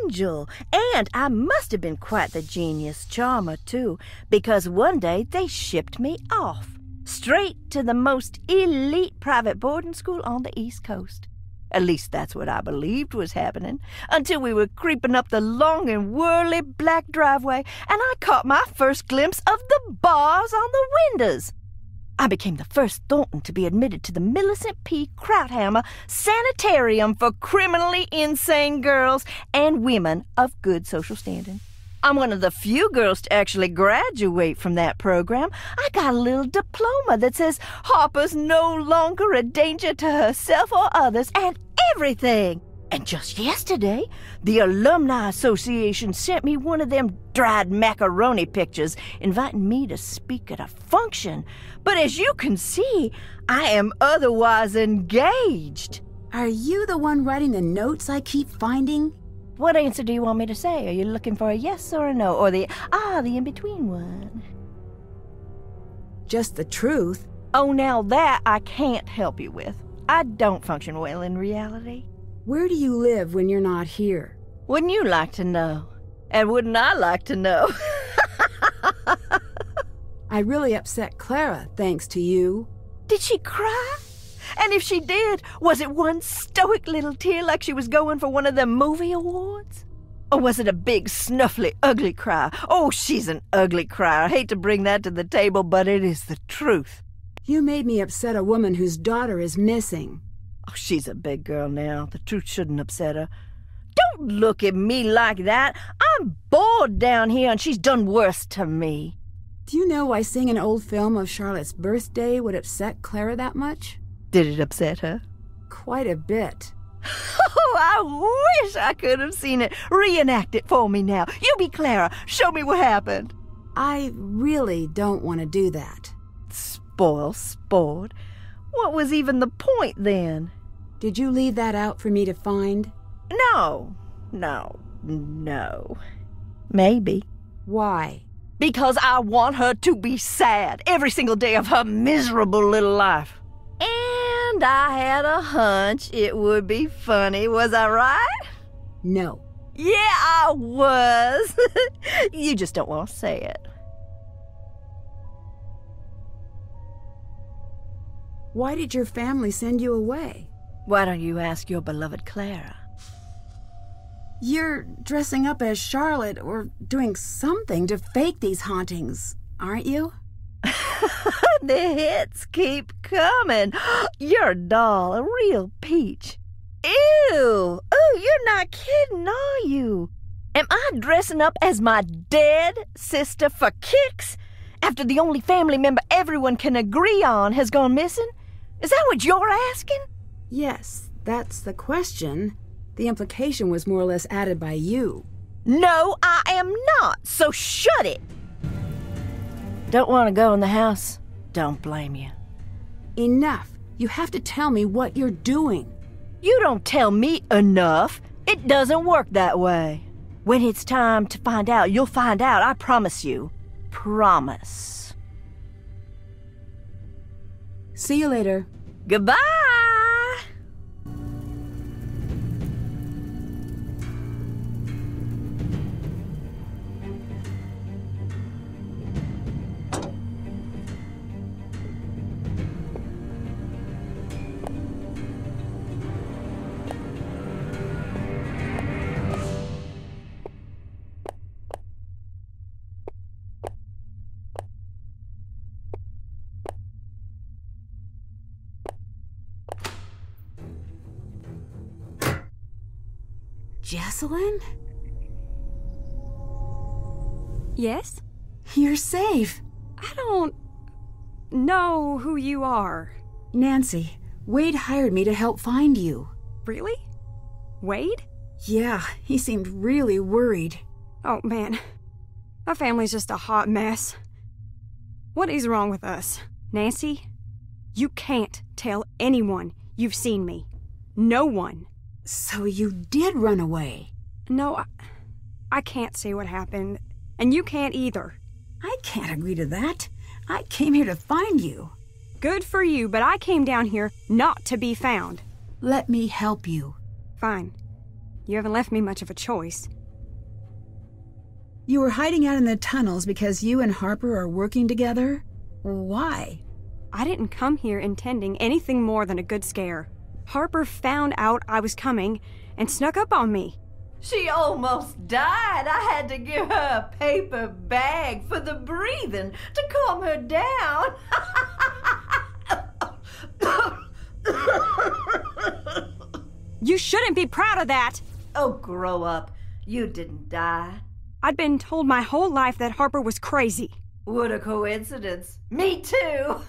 angel. And I must have been quite the genius charmer, too, because one day they shipped me off, straight to the most elite private boarding school on the East Coast. At least that's what I believed was happening, until we were creeping up the long and whirly black driveway, and I caught my first glimpse of the bars on the windows. I became the first Thornton to be admitted to the Millicent P. Krauthammer Sanitarium for criminally insane girls and women of good social standing. I'm one of the few girls to actually graduate from that program. I got a little diploma that says Harper's no longer a danger to herself or others and everything. And just yesterday, the Alumni Association sent me one of them dried macaroni pictures inviting me to speak at a function. But as you can see, I am otherwise engaged. Are you the one writing the notes I keep finding? What answer do you want me to say? Are you looking for a yes or a no, or the in-between one? Just the truth. Oh, now that I can't help you with. I don't function well in reality. Where do you live when you're not here? Wouldn't you like to know? And wouldn't I like to know? I really upset Clara, thanks to you. Did she cry? And if she did, was it one stoic little tear like she was going for one of them movie awards? Or was it a big, snuffly, ugly cry? Oh, she's an ugly crier. I hate to bring that to the table, but it is the truth. You made me upset a woman whose daughter is missing. Oh, she's a big girl now. The truth shouldn't upset her. Don't look at me like that. I'm bored down here, and she's done worse to me. Do you know why seeing an old film of Charlotte's birthday would upset Clara that much? Did it upset her? Quite a bit. Oh, I wish I could have seen it. Reenact it for me now. You be Clara. Show me what happened. I really don't want to do that. Spoil sport. What was even the point then? Did you leave that out for me to find? No. Maybe. Why? Because I want her to be sad every single day of her miserable little life. And I had a hunch it would be funny, was I right? No. Yeah, I was. You just don't want to say it. Why did your family send you away? Why don't you ask your beloved Clara? You're dressing up as Charlotte or doing something to fake these hauntings, aren't you? The hits keep coming. You're a doll, a real peach. Ew! Oh, you're not kidding, are you? Am I dressing up as my dead sister for kicks? After the only family member everyone can agree on has gone missing? Is that what you're asking? Yes, that's the question. The implication was more or less added by you. No, I am not, so shut it. Don't want to go in the house? Don't blame you. Enough. You have to tell me what you're doing. You don't tell me enough. It doesn't work that way. When it's time to find out, you'll find out, I promise you. Promise. See you later. Goodbye! Jessalyn? Yes? You're safe. I don't know who you are. Nancy, Wade hired me to help find you. Really? Wade? Yeah, he seemed really worried. Oh, man. Our family's just a hot mess. What is wrong with us? Nancy, you can't tell anyone you've seen me. No one. So you did run away? No, I can't say what happened, and you can't either. I can't agree to that. I came here to find you. Good for you, but I came down here not to be found. Let me help you. Fine. You haven't left me much of a choice. You were hiding out in the tunnels because you and Harper are working together? Why? I didn't come here intending anything more than a good scare. Harper found out I was coming and snuck up on me. She almost died. I had to give her a paper bag for the breathing to calm her down. You shouldn't be proud of that. Oh, grow up. You didn't die. I'd been told my whole life that Harper was crazy. What a coincidence. Me too.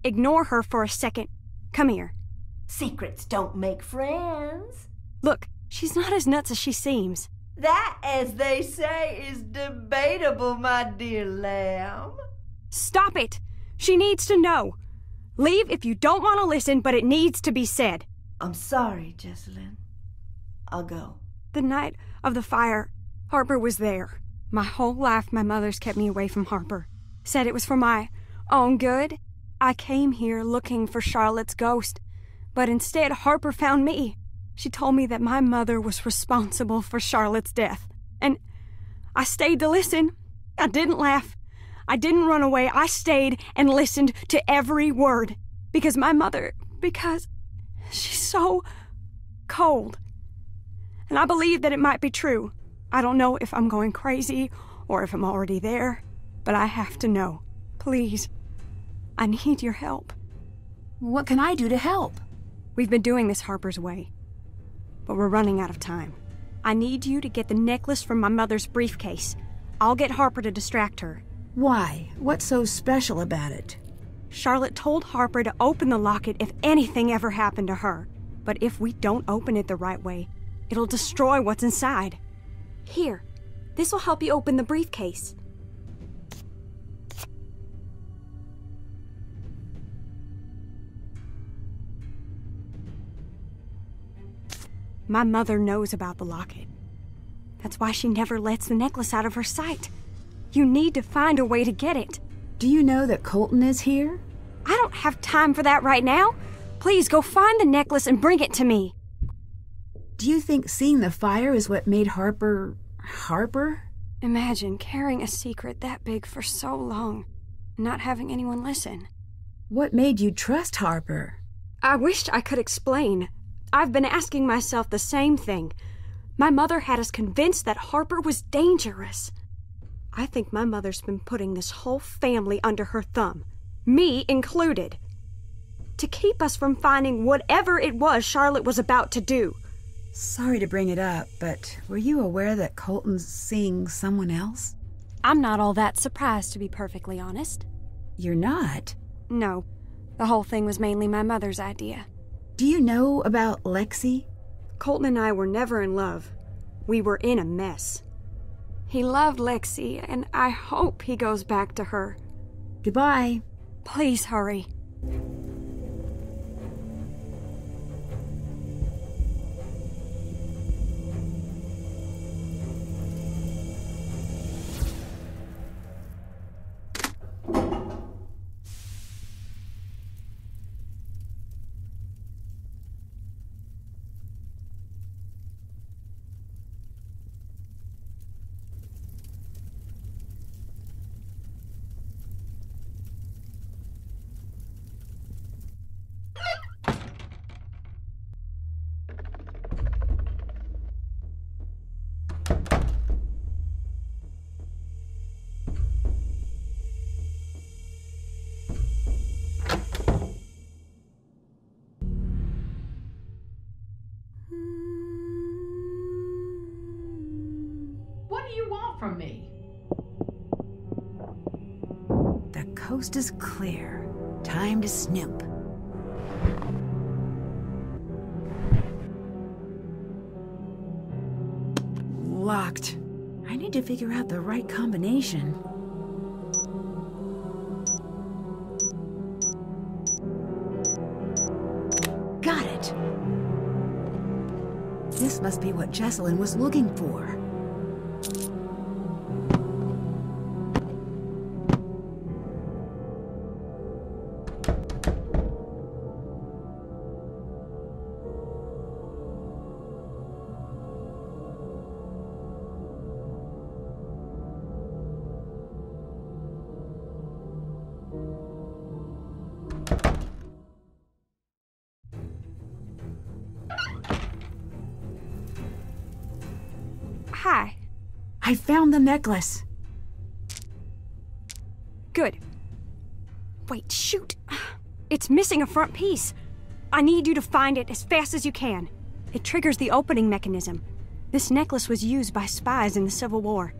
Ignore her for a second. Come here. Secrets don't make friends. Look, she's not as nuts as she seems. That, as they say, is debatable, my dear lamb. Stop it! She needs to know. Leave if you don't want to listen, but it needs to be said. I'm sorry, Jessalyn. I'll go. The night of the fire, Harper was there. My whole life, my mother's kept me away from Harper. Said it was for my own good. I came here looking for Charlotte's ghost, but instead Harper found me. She told me that my mother was responsible for Charlotte's death, and I stayed to listen. I didn't laugh. I didn't run away. I stayed and listened to every word, because she's so cold. And I believe that it might be true. I don't know if I'm going crazy or if I'm already there, but I have to know. Please. I need your help. What can I do to help? We've been doing this Harper's way, but we're running out of time. I need you to get the necklace from my mother's briefcase. I'll get Harper to distract her. Why? What's so special about it? Charlotte told Harper to open the locket if anything ever happened to her. But if we don't open it the right way, it'll destroy what's inside. Here, this will help you open the briefcase. My mother knows about the locket. That's why she never lets the necklace out of her sight. You need to find a way to get it. Do you know that Colton is here? I don't have time for that right now. Please go find the necklace and bring it to me. Do you think seeing the fire is what made Harper... Imagine carrying a secret that big for so long, and not having anyone listen. What made you trust Harper? I wished I could explain. I've been asking myself the same thing. My mother had us convinced that Harper was dangerous. I think my mother's been putting this whole family under her thumb, me included, to keep us from finding whatever it was Charlotte was about to do. Sorry to bring it up, but were you aware that Colton's seeing someone else? I'm not all that surprised, to be perfectly honest. You're not? No. The whole thing was mainly my mother's idea. Do you know about Lexi? Colton and I were never in love. We were in a mess. He loved Lexi, and I hope he goes back to her. Goodbye. Please hurry. From me. The coast is clear. Time to snoop. Locked. I need to figure out the right combination. Got it. This must be what Jessalyn was looking for. Hi. I found the necklace. Good. Wait, shoot. It's missing a front piece. I need you to find it as fast as you can. It triggers the opening mechanism. This necklace was used by spies in the Civil War.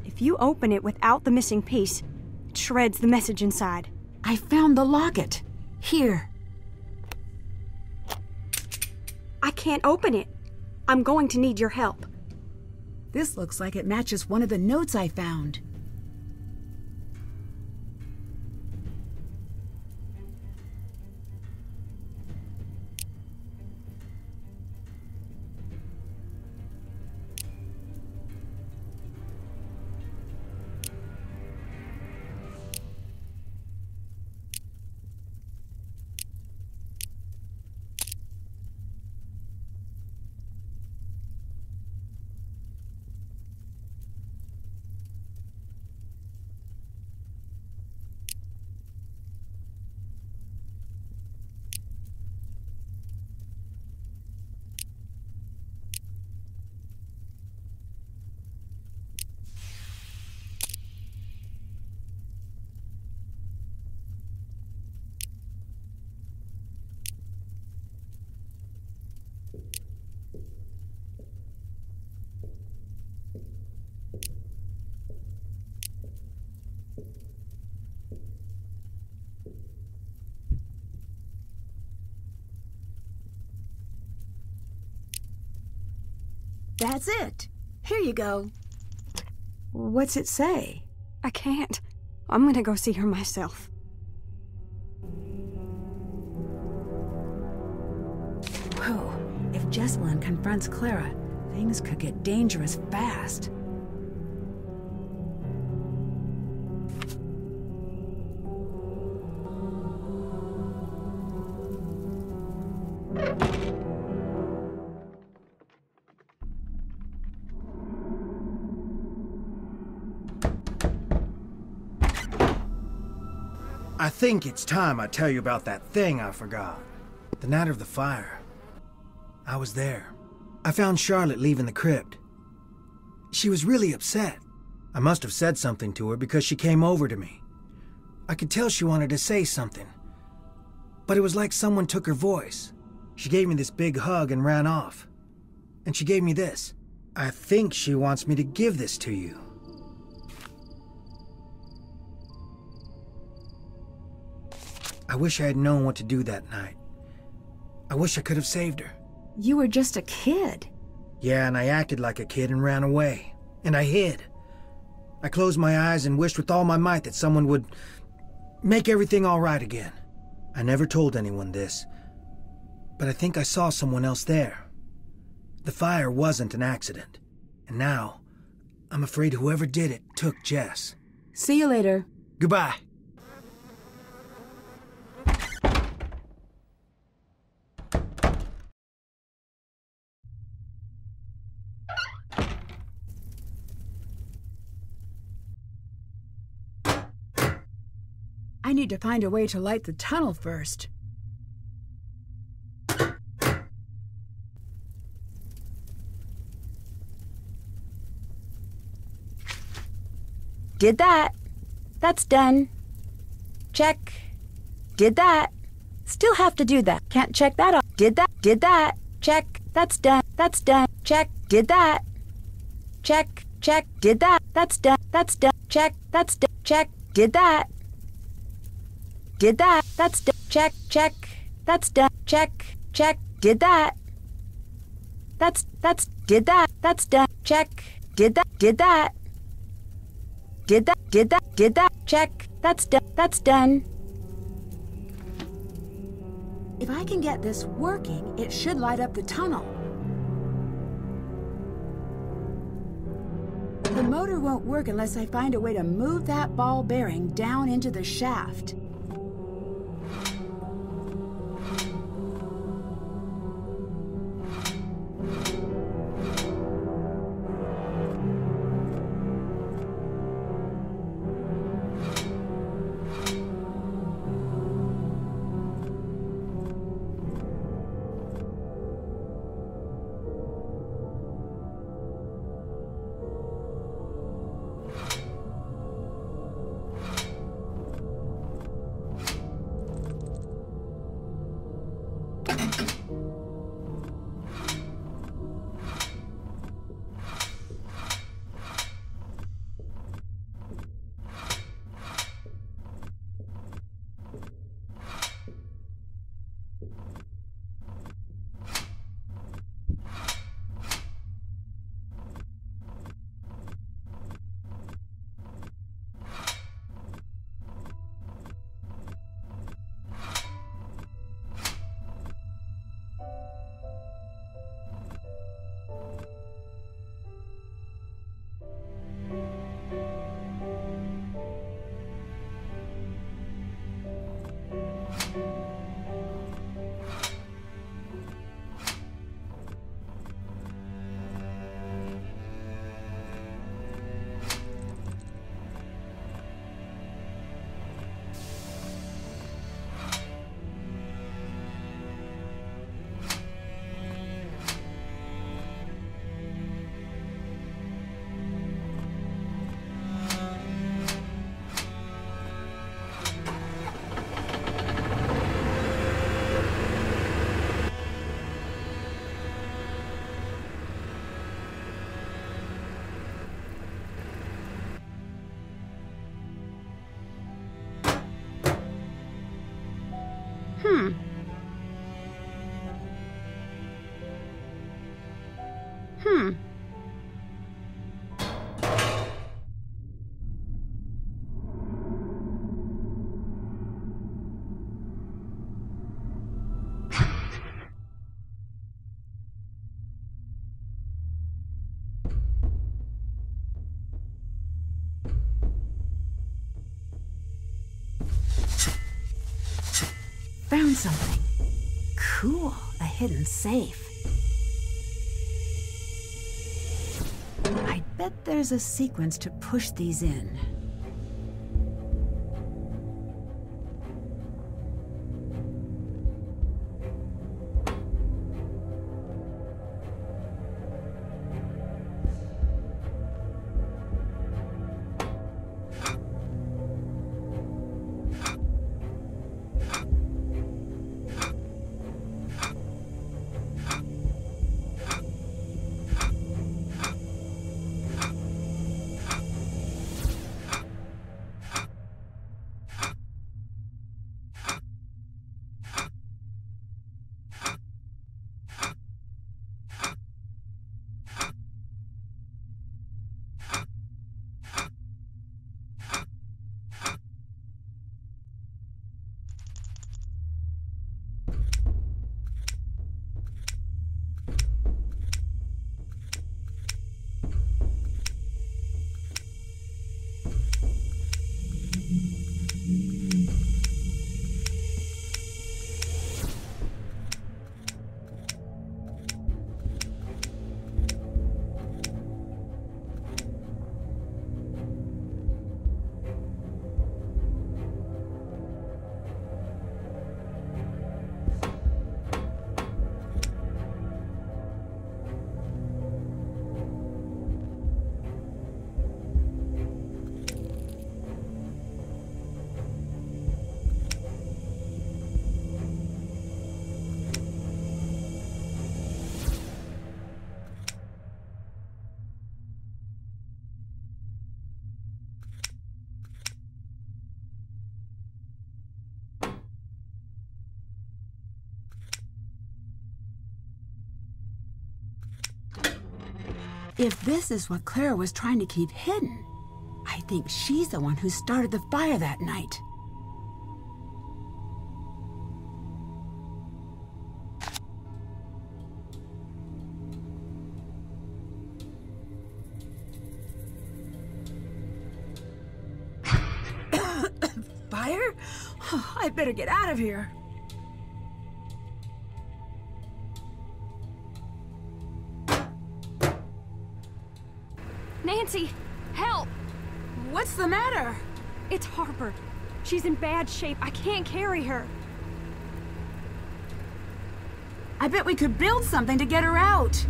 If you open it without the missing piece, it shreds the message inside. I found the locket. Here. I can't open it. I'm going to need your help. This looks like it matches one of the notes I found. That's it. Here you go. What's it say? I can't. I'm gonna go see her myself. Whoa. If Jessalyn confronts Clara, things could get dangerous fast. I think it's time I tell you about that thing I forgot. The night of the fire. I was there. I found Charlotte leaving the crypt. She was really upset. I must have said something to her because she came over to me. I could tell she wanted to say something. But it was like someone took her voice. She gave me this big hug and ran off. And she gave me this. I think she wants me to give this to you. I wish I had known what to do that night. I wish I could have saved her. You were just a kid. Yeah, and I acted like a kid and ran away. And I hid. I closed my eyes and wished with all my might that someone would make everything all right again. I never told anyone this, but I think I saw someone else there. The fire wasn't an accident, and now I'm afraid whoever did it took Jess. See you later. Goodbye. I need to find a way to light the tunnel first. Did that. That's done. Check. Did that. Still have to do that. Can't check that off. Did that. Did that. Check. That's done. That's done. Check. Did that. Check. Check. Did that. That's done. That's done. Check. That's done. Check. Did that. Did that. That's done. Check. Check. That's done. Check. Check. Did that. That's did that. That's done. Check. Did that. Did that. Did that. Did that. Did that. Check. That's done. That's done. If I can get this working, it should light up the tunnel. The motor won't work unless I find a way to move that ball bearing down into the shaft. Found something. Cool. A hidden safe. I bet there's a sequence to push these in. If this is what Clara was trying to keep hidden, I think she's the one who started the fire that night. Fire? Oh, I better get out of here. Nancy, help! What's the matter? It's Harper. She's in bad shape. I can't carry her. I bet we could build something to get her out.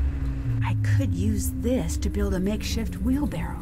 I could use this to build a makeshift wheelbarrow.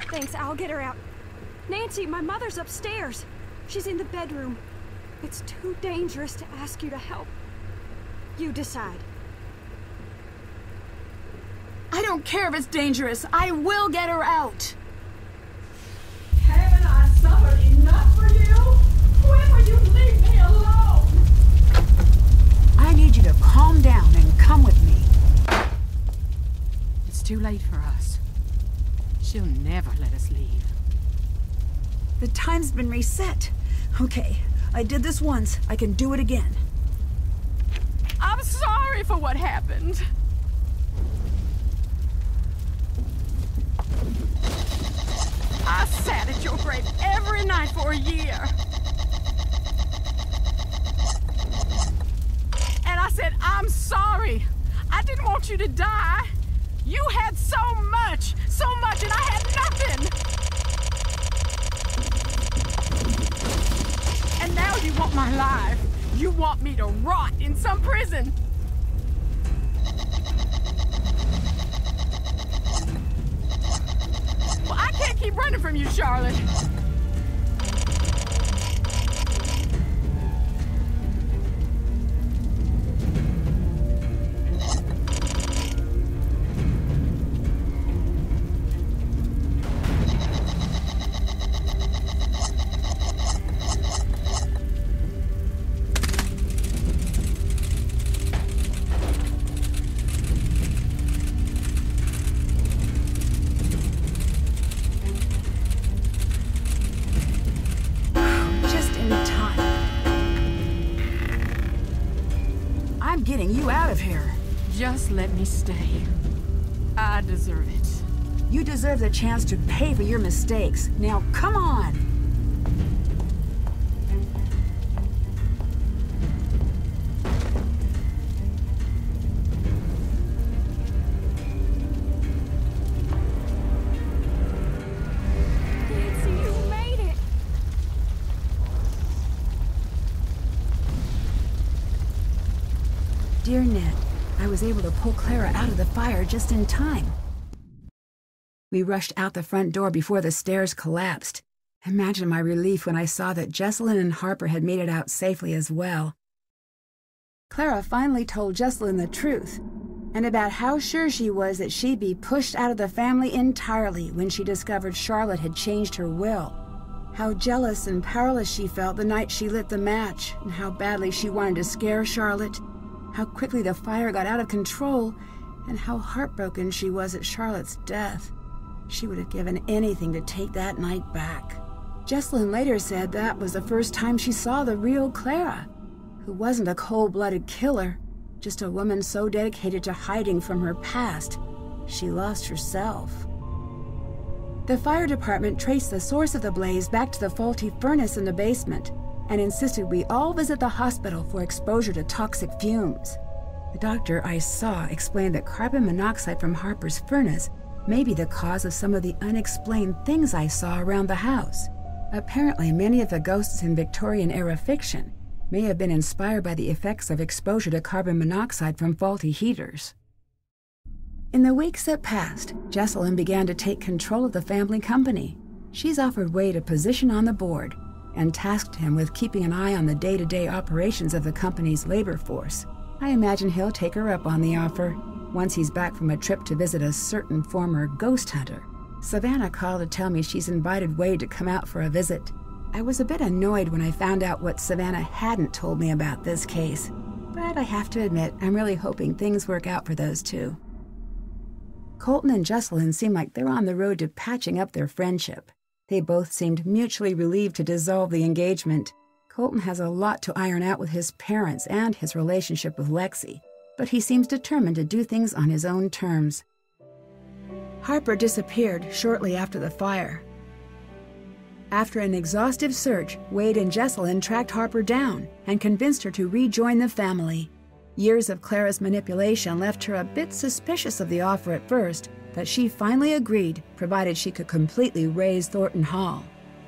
Thanks, I'll get her out. Nancy, my mother's upstairs. She's in the bedroom. It's too dangerous to ask you to help. You decide. I don't care if it's dangerous. I will get her out. Haven't I suffered enough for you? When will you leave me alone? I need you to calm down and come with me. It's too late for us. She'll never let us leave. The time's been reset. Okay, I did this once. I can do it again. I'm sorry for what happened. I sat at your grave every night for a year. And I said, I'm sorry. I didn't want you to die. You had so much, and I had nothing. And now you want my life. You want me to rot in some prison. Well, I can't keep running from you, Charlotte. Getting you out of here. Just let me stay. I deserve it. You deserve the chance to pay for your mistakes. Now, come on! Nancy, you made it! Dear Ned, I was able to pull Clara out of the fire just in time. We rushed out the front door before the stairs collapsed. Imagine my relief when I saw that Jessalyn and Harper had made it out safely as well. Clara finally told Jessalyn the truth, and about how sure she was that she'd be pushed out of the family entirely when she discovered Charlotte had changed her will. How jealous and powerless she felt the night she lit the match, and how badly she wanted to scare Charlotte. How quickly the fire got out of control, and how heartbroken she was at Charlotte's death. She would have given anything to take that night back. Jessalyn later said that was the first time she saw the real Clara, who wasn't a cold-blooded killer, just a woman so dedicated to hiding from her past she lost herself. The fire department traced the source of the blaze back to the faulty furnace in the basement and insisted we all visit the hospital for exposure to toxic fumes. The doctor I saw explained that carbon monoxide from Harper's furnace may be the cause of some of the unexplained things I saw around the house. Apparently, many of the ghosts in Victorian-era fiction may have been inspired by the effects of exposure to carbon monoxide from faulty heaters. In the weeks that passed, Jessalyn began to take control of the family company. She's offered Wade a position on the board and tasked him with keeping an eye on the day-to-day operations of the company's labor force. I imagine he'll take her up on the offer once he's back from a trip to visit a certain former ghost hunter. Savannah called to tell me she's invited Wade to come out for a visit. I was a bit annoyed when I found out what Savannah hadn't told me about this case, but I have to admit I'm really hoping things work out for those two. Colton and Jessalyn seem like they're on the road to patching up their friendship. They both seemed mutually relieved to dissolve the engagement. Colton has a lot to iron out with his parents and his relationship with Lexi, but he seems determined to do things on his own terms. Harper disappeared shortly after the fire. After an exhaustive search, Wade and Jessalyn tracked Harper down and convinced her to rejoin the family. Years of Clara's manipulation left her a bit suspicious of the offer at first, but she finally agreed, provided she could completely raze Thornton Hall,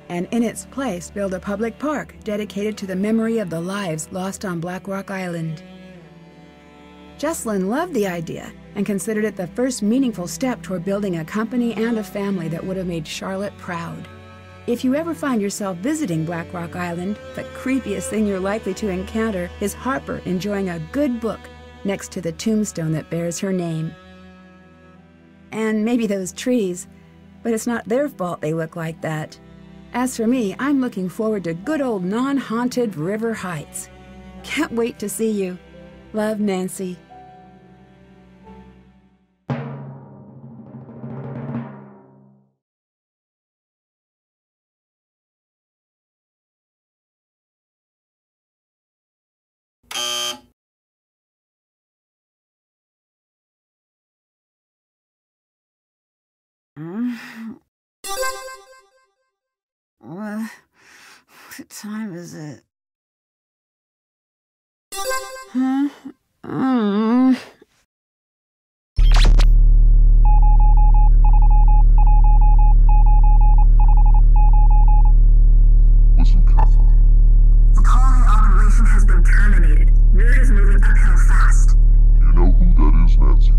and in its place build a public park dedicated to the memory of the lives lost on Black Rock Island. Jessalyn loved the idea and considered it the first meaningful step toward building a company and a family that would have made Charlotte proud. If you ever find yourself visiting Black Rock Island, the creepiest thing you're likely to encounter is Harper enjoying a good book next to the tombstone that bears her name. And maybe those trees, but it's not their fault they look like that. As for me, I'm looking forward to good old non-haunted River Heights. Can't wait to see you. Love, Nancy. What time is it? Listen carefully. The colony operation has been terminated. Word is moving uphill fast. You know who that is, Nancy?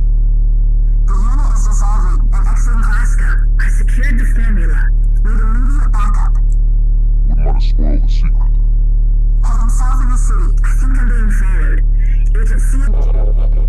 The unit is dissolving and exiting Glasgow. I secured the formula. Need immediate backup. Wouldn't want to spoil the secret. Heading south in the city. I think I'm being followed. Agent C...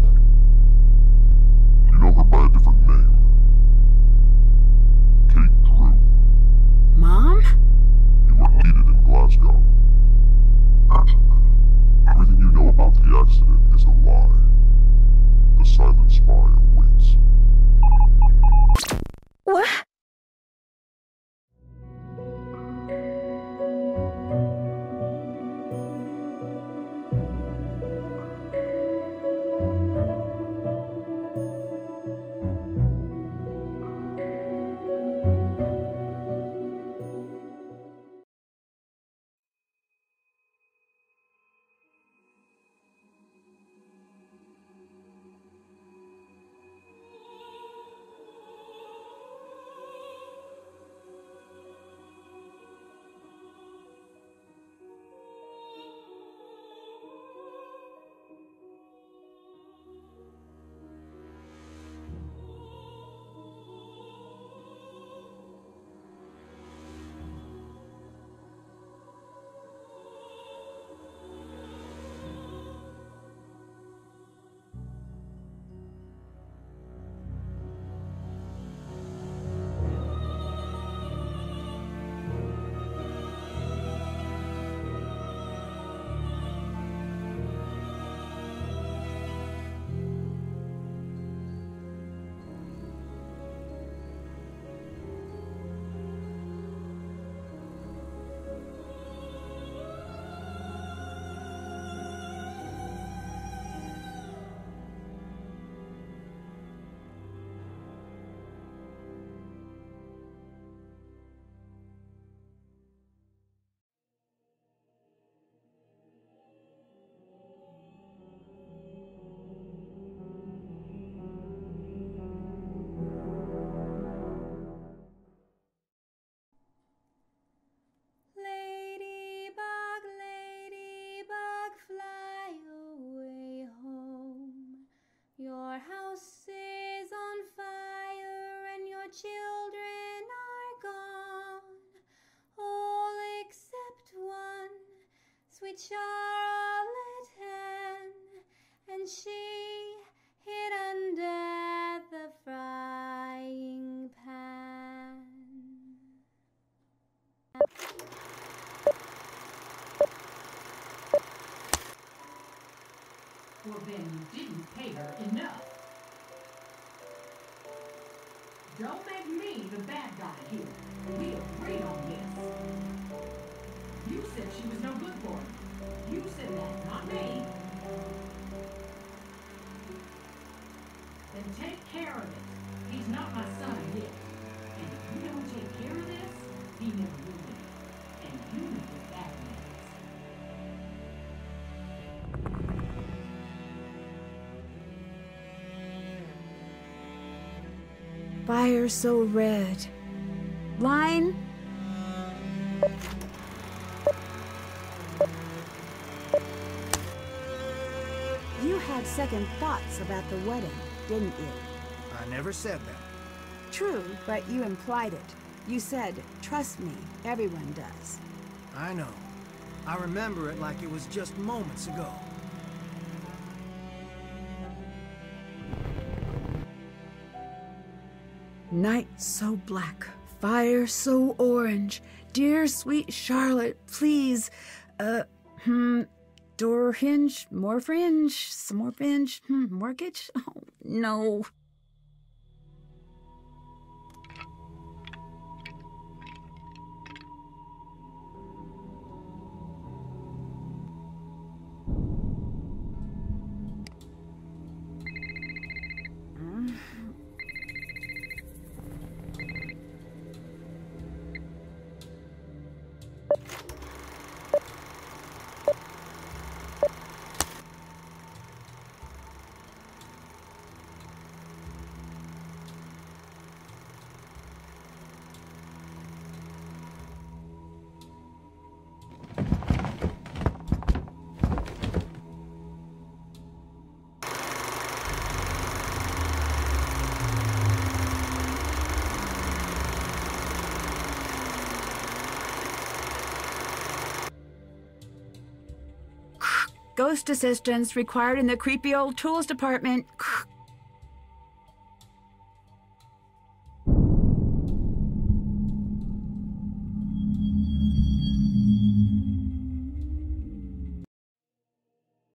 with Charlotte Hen, and she hid under the frying pan. Well, then you didn't pay her enough. Don't make me the bad guy here. We agreed on this. You said she was no good for him. You said that, not me. Then take care of it. He's not my son yet. And if you don't take care of this, he never will be. And you know what that means. Fire so red. Line. You had second thoughts about the wedding, didn't you? I never said that. True, but you implied it. You said, trust me, everyone does. I know. I remember it like it was just moments ago. Night so black, fire so orange. Dear sweet Charlotte, please, door hinge, more fringe, some more binge, mortgage? Oh, no. Ghost assistance required in the creepy old tools department.